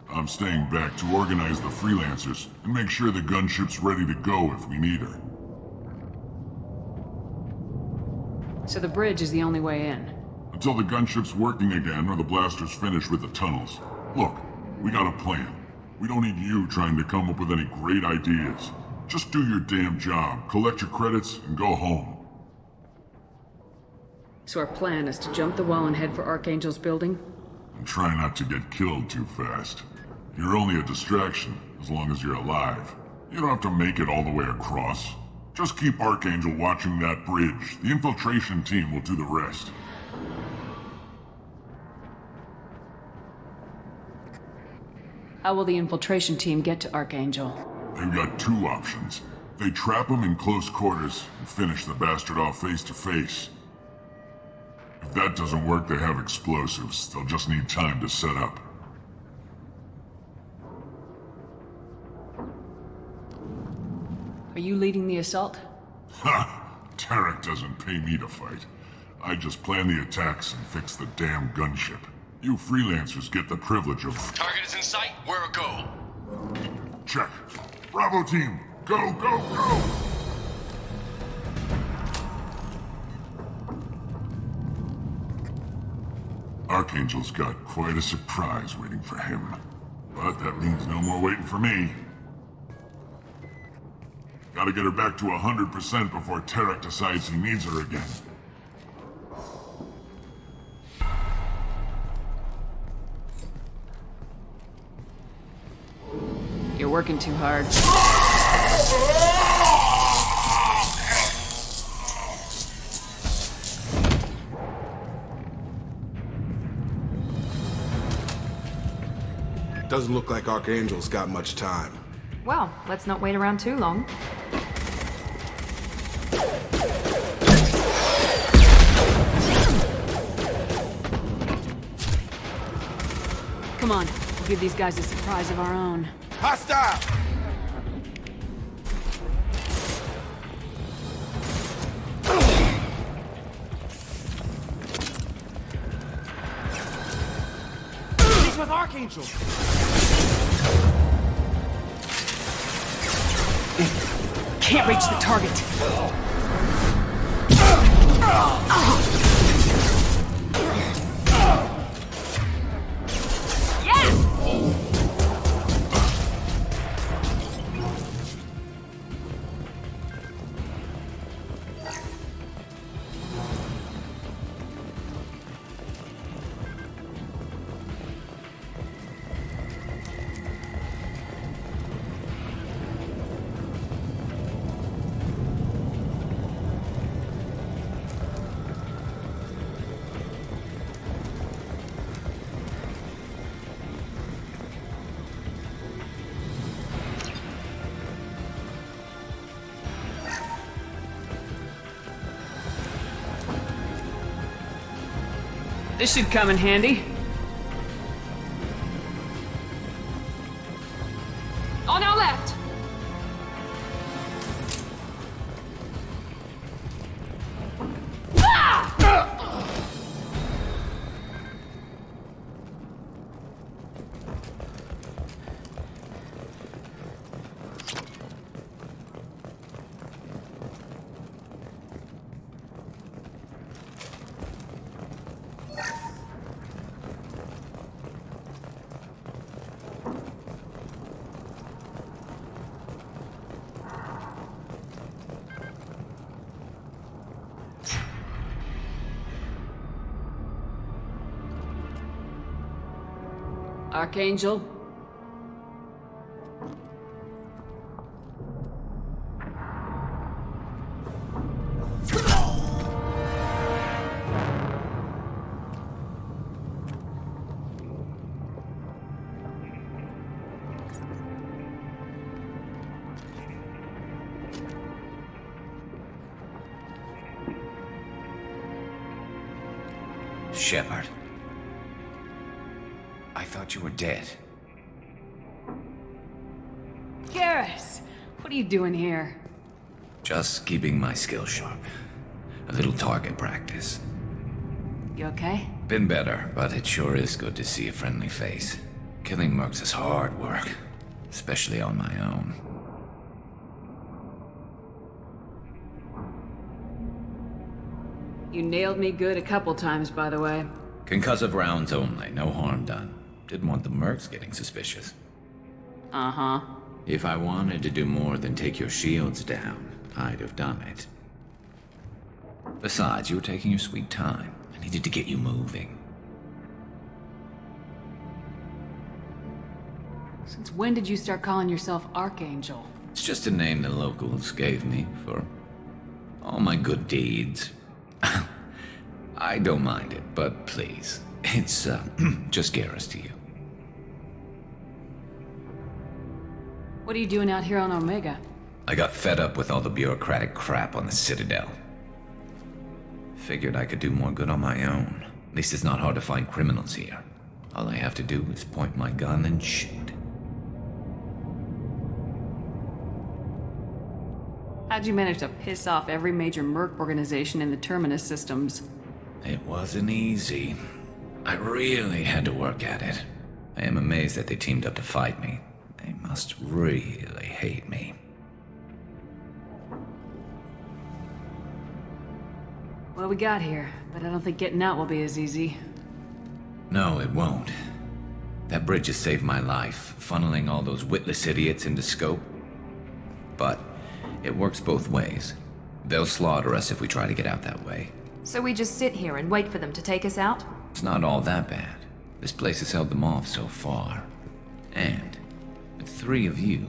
I'm staying back to organize the freelancers and make sure the gunship's ready to go if we need her. So the bridge is the only way in? Until the gunship's working again or the blasters finish with the tunnels. Look, we got a plan. We don't need you trying to come up with any great ideas. Just do your damn job, collect your credits, and go home. So our plan is to jump the wall and head for Archangel's building? And try not to get killed too fast. You're only a distraction, as long as you're alive. You don't have to make it all the way across. Just keep Archangel watching that bridge. The infiltration team will do the rest. How will the infiltration team get to Archangel? They've got two options. They trap him in close quarters and finish the bastard off face to face. If that doesn't work, they have explosives. They'll just need time to set up. Are you leading the assault? Ha! Tarek doesn't pay me to fight. I just plan the attacks and fix the damn gunship. You freelancers get the privilege of... Target is in sight. Where a go? Check. Bravo team! Go, go, go! Archangel's got quite a surprise waiting for him. But that means no more waiting for me. Gotta get her back to 100% before Tarek decides he needs her again. You're working too hard. Doesn't look like Archangel's got much time. Well, let's not wait around too long. Come on, we'll give these guys a surprise of our own. Hostile! He's with Archangel! Can't reach the target. This should come in handy. On our left! Archangel? Shepard. I thought you were dead. Garrus! What are you doing here? Just keeping my skills sharp. A little target practice. You okay? Been better, but it sure is good to see a friendly face. Killing mercs is hard work, especially on my own. You nailed me good a couple times, by the way. Concussive rounds only, no harm done. Didn't want the mercs getting suspicious. Uh-huh. If I wanted to do more than take your shields down, I'd have done it. Besides, you were taking your sweet time. I needed to get you moving. Since when did you start calling yourself Archangel? It's just a name the locals gave me for all my good deeds. I don't mind it, but please, it's just Garrus to you. What are you doing out here on Omega? I got fed up with all the bureaucratic crap on the Citadel. Figured I could do more good on my own. At least it's not hard to find criminals here. All I have to do is point my gun and shoot. How'd you manage to piss off every major merc organization in the Terminus systems? It wasn't easy. I really had to work at it. I am amazed that they teamed up to fight me. They must really hate me. Well, we got here, but I don't think getting out will be as easy. No, it won't. That bridge has saved my life, funneling all those witless idiots into scope. But it works both ways. They'll slaughter us if we try to get out that way. So we just sit here and wait for them to take us out? It's not all that bad. This place has held them off so far. And with 3 of you,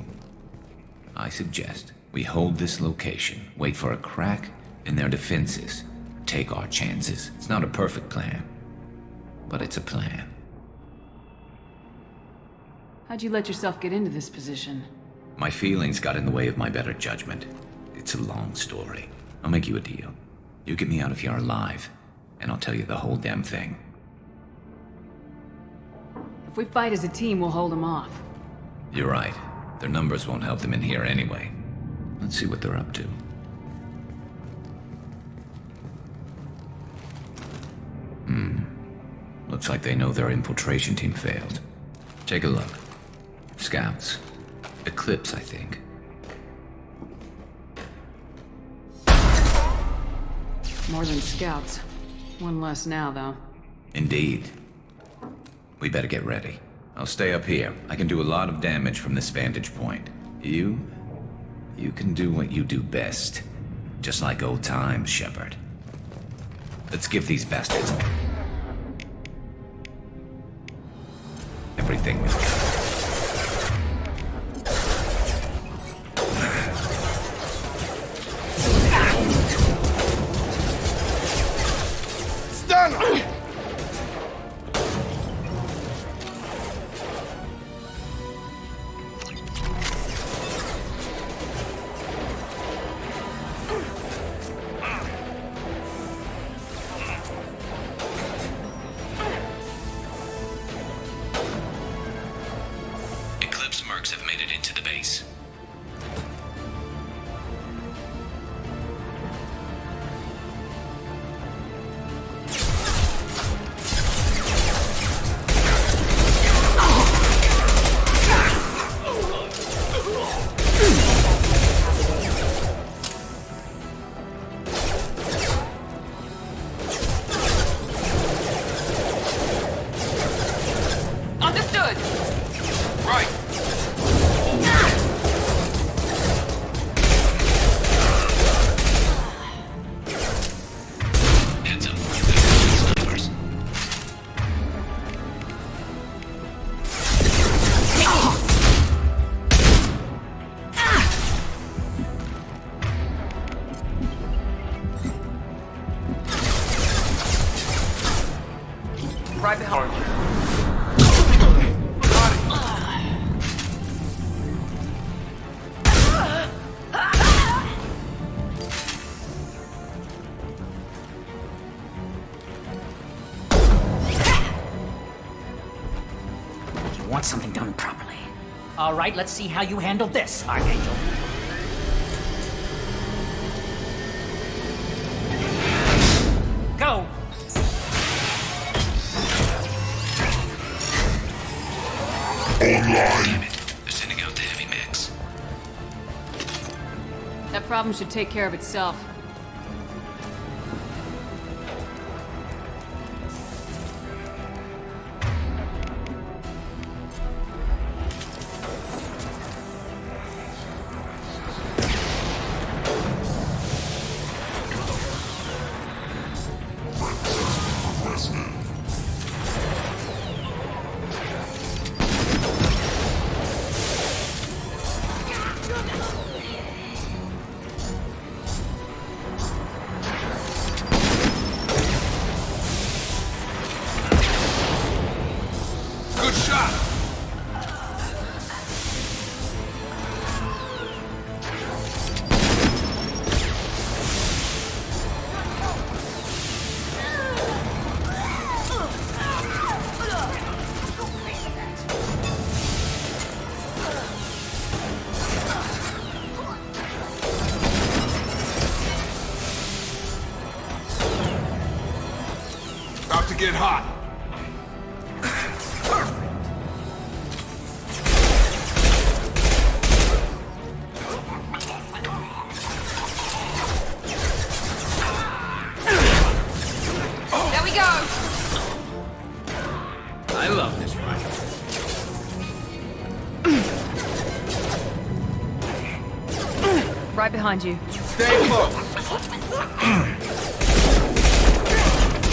I suggest we hold this location, wait for a crack in their defenses, take our chances. It's not a perfect plan, but it's a plan. How'd you let yourself get into this position? My feelings got in the way of my better judgment. It's a long story. I'll make you a deal. You get me out of here alive, and I'll tell you the whole damn thing. If we fight as a team, we'll hold them off. You're right. Their numbers won't help them in here anyway. Let's see what they're up to. Looks like they know their infiltration team failed. Take a look. Scouts. Eclipse, I think. More than scouts. One less now, though. Indeed. We better get ready. I'll stay up here. I can do a lot of damage from this vantage point. You can do what you do best. Just like old times, Shepard. Let's give these bastards everything we've got. Stun! Eclipse mercs have made it into the base. Understood! Right. Heads up. Snipers. Right behind you. You want something done properly. All right, let's see how you handle this, Archangel. Go! Damn it. They're sending out the heavy mix. That problem should take care of itself. Good shot. About to get hot. There we go! I love this rifle. Right behind you. Stay close.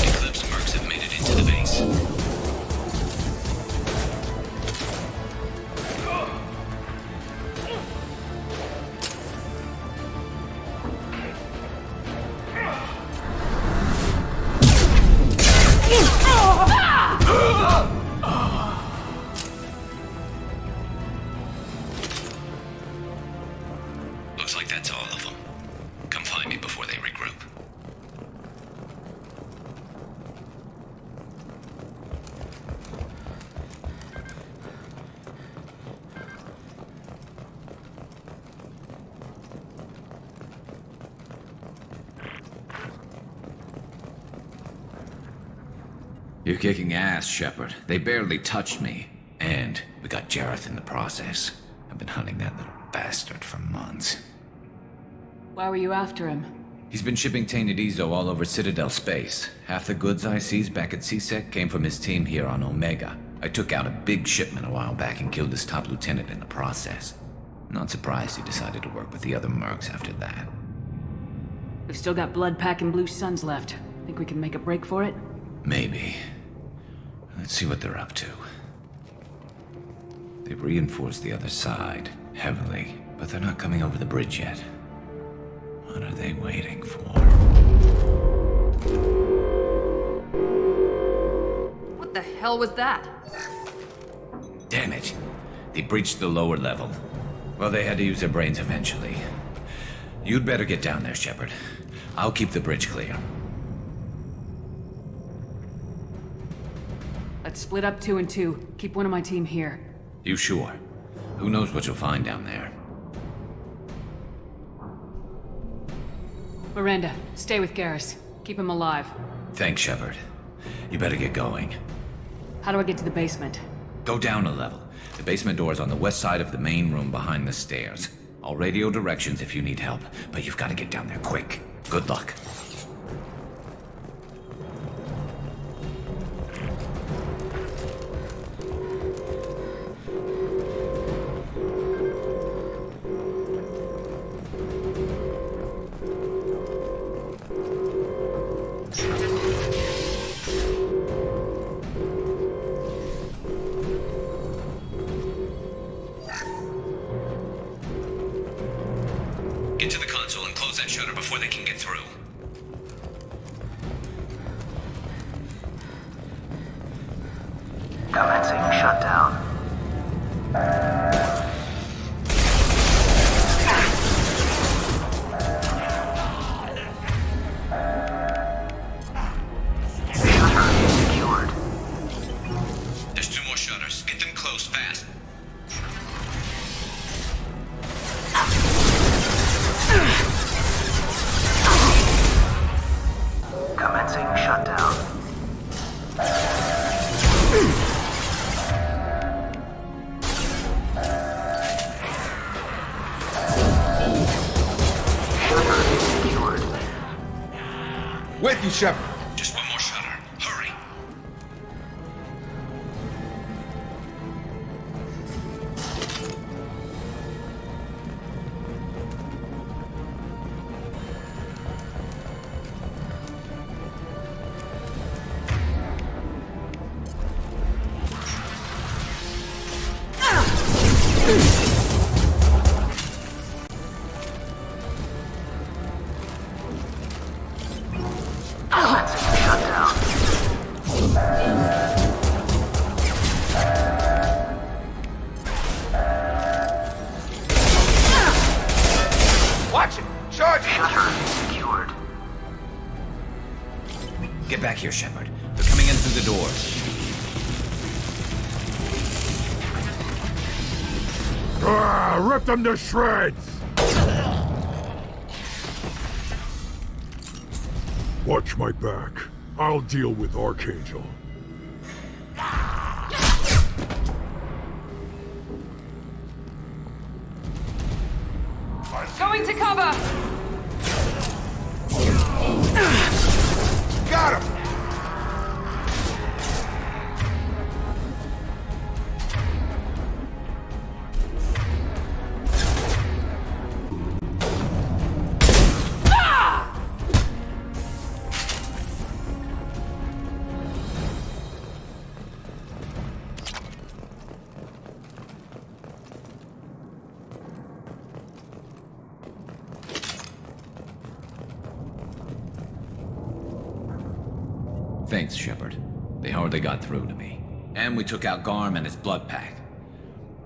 Eclipse mercs have made it into the base. Looks like that's all of them. Come find me before they regroup. You're kicking ass, Shepard. They barely touched me. And we got Jareth in the process. I've been hunting that little bastard for months. Why were you after him? He's been shipping tainted Ezo all over Citadel space. Half the goods I seized back at CSEC came from his team here on Omega. I took out a big shipment a while back and killed his top lieutenant in the process. Not surprised he decided to work with the other mercs after that. We've still got blood packing blue suns left. Think we can make a break for it? Maybe. Let's see what they're up to. They've reinforced the other side, heavily, but they're not coming over the bridge yet. What are they waiting for? What the hell was that? Damn it. They breached the lower level. Well, they had to use their brains eventually. You'd better get down there, Shepard. I'll keep the bridge clear. Let's split up 2 and 2. Keep one of my team here. You sure? Who knows what you'll find down there? Miranda, stay with Garrus. Keep him alive. Thanks, Shepard. You better get going. How do I get to the basement? Go down a level. The basement door is on the west side of the main room behind the stairs. I'll radio directions if you need help, but you've got to get down there quick. Good luck. Get to the console and close that shutter before they can get through. Commencing shutdown. Shutter secured. There's 2 more shutters. Get them closed fast. Commencing shutdown. Shutter secured. With you, Shepard. Just one more shutter. Hurry. Commencing shutdown. Watch it. Charge. Shutter secured. Get back here, Shepard. They're coming in through the door. Rip them to shreds! Watch my back. I'll deal with Archangel. Going to cover! Got him! Thanks, Shepard. They hardly got through to me. And we took out Garm and his blood pack.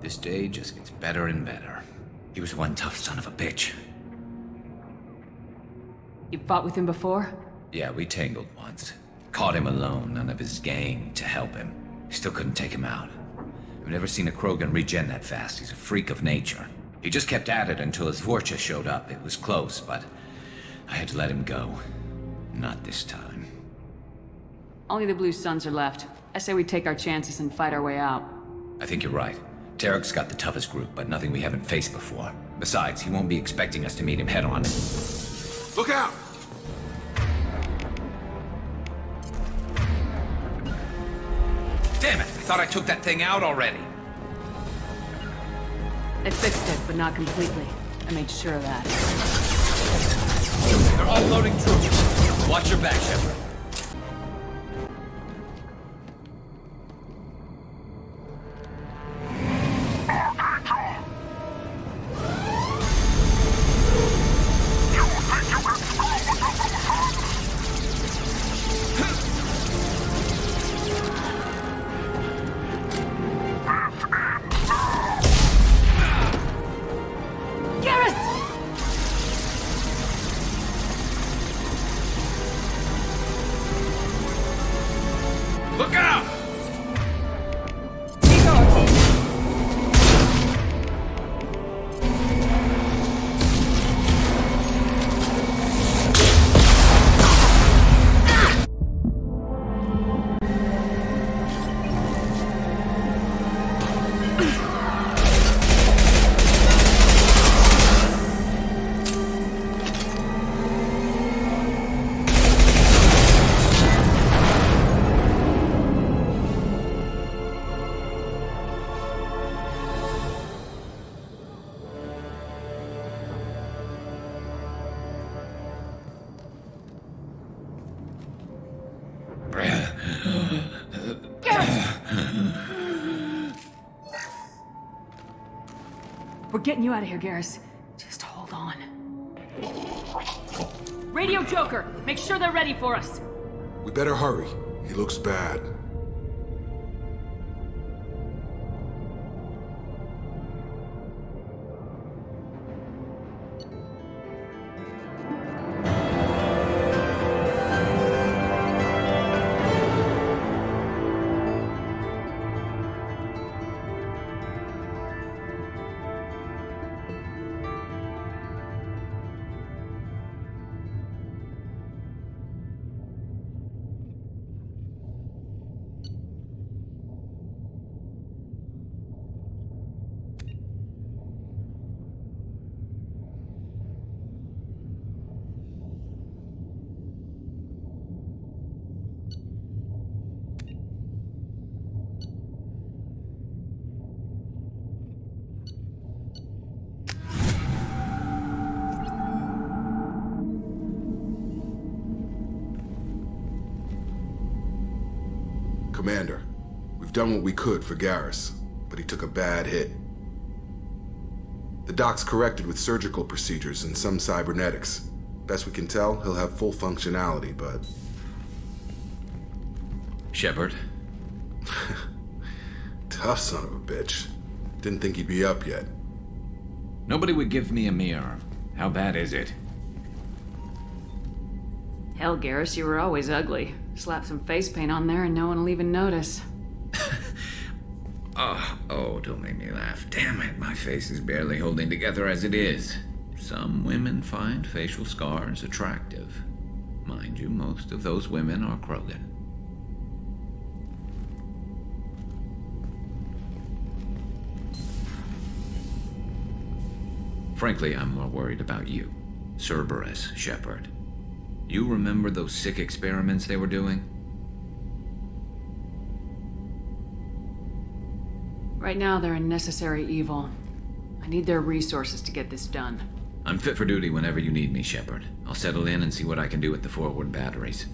This day just gets better and better. He was one tough son of a bitch. You fought with him before? Yeah, we tangled once. Caught him alone, none of his gang to help him. Still couldn't take him out. I've never seen a Krogan regen that fast. He's a freak of nature. He just kept at it until his Vorcha showed up. It was close, but I had to let him go. Not this time. Only the Blue Suns are left. I say we take our chances and fight our way out. I think you're right. Tarek's got the toughest group, but nothing we haven't faced before. Besides, he won't be expecting us to meet him head-on. Look out! Damn it! I thought I took that thing out already. They fixed it, but not completely. I made sure of that. They're unloading troops. Watch your back, Shepard. Look out! We're getting you out of here, Garrus. Just hold on. Radio Joker! Make sure they're ready for us! We better hurry. He looks bad. Commander, we've done what we could for Garrus, but he took a bad hit. The doc's corrected with surgical procedures and some cybernetics. Best we can tell, he'll have full functionality, but... Shepard? Tough son of a bitch. Didn't think he'd be up yet. Nobody would give me a mirror. How bad is it? Hell, Garrus, you were always ugly. Slap some face paint on there and no one will even notice. Oh, don't make me laugh. Damn it, my face is barely holding together as it is. Some women find facial scars attractive. Mind you, most of those women are Krogan. Frankly, I'm more worried about you. Cerberus, Shepard. You remember those sick experiments they were doing? Right now, they're a necessary evil. I need their resources to get this done. I'm fit for duty whenever you need me, Shepard. I'll settle in and see what I can do with the forward batteries.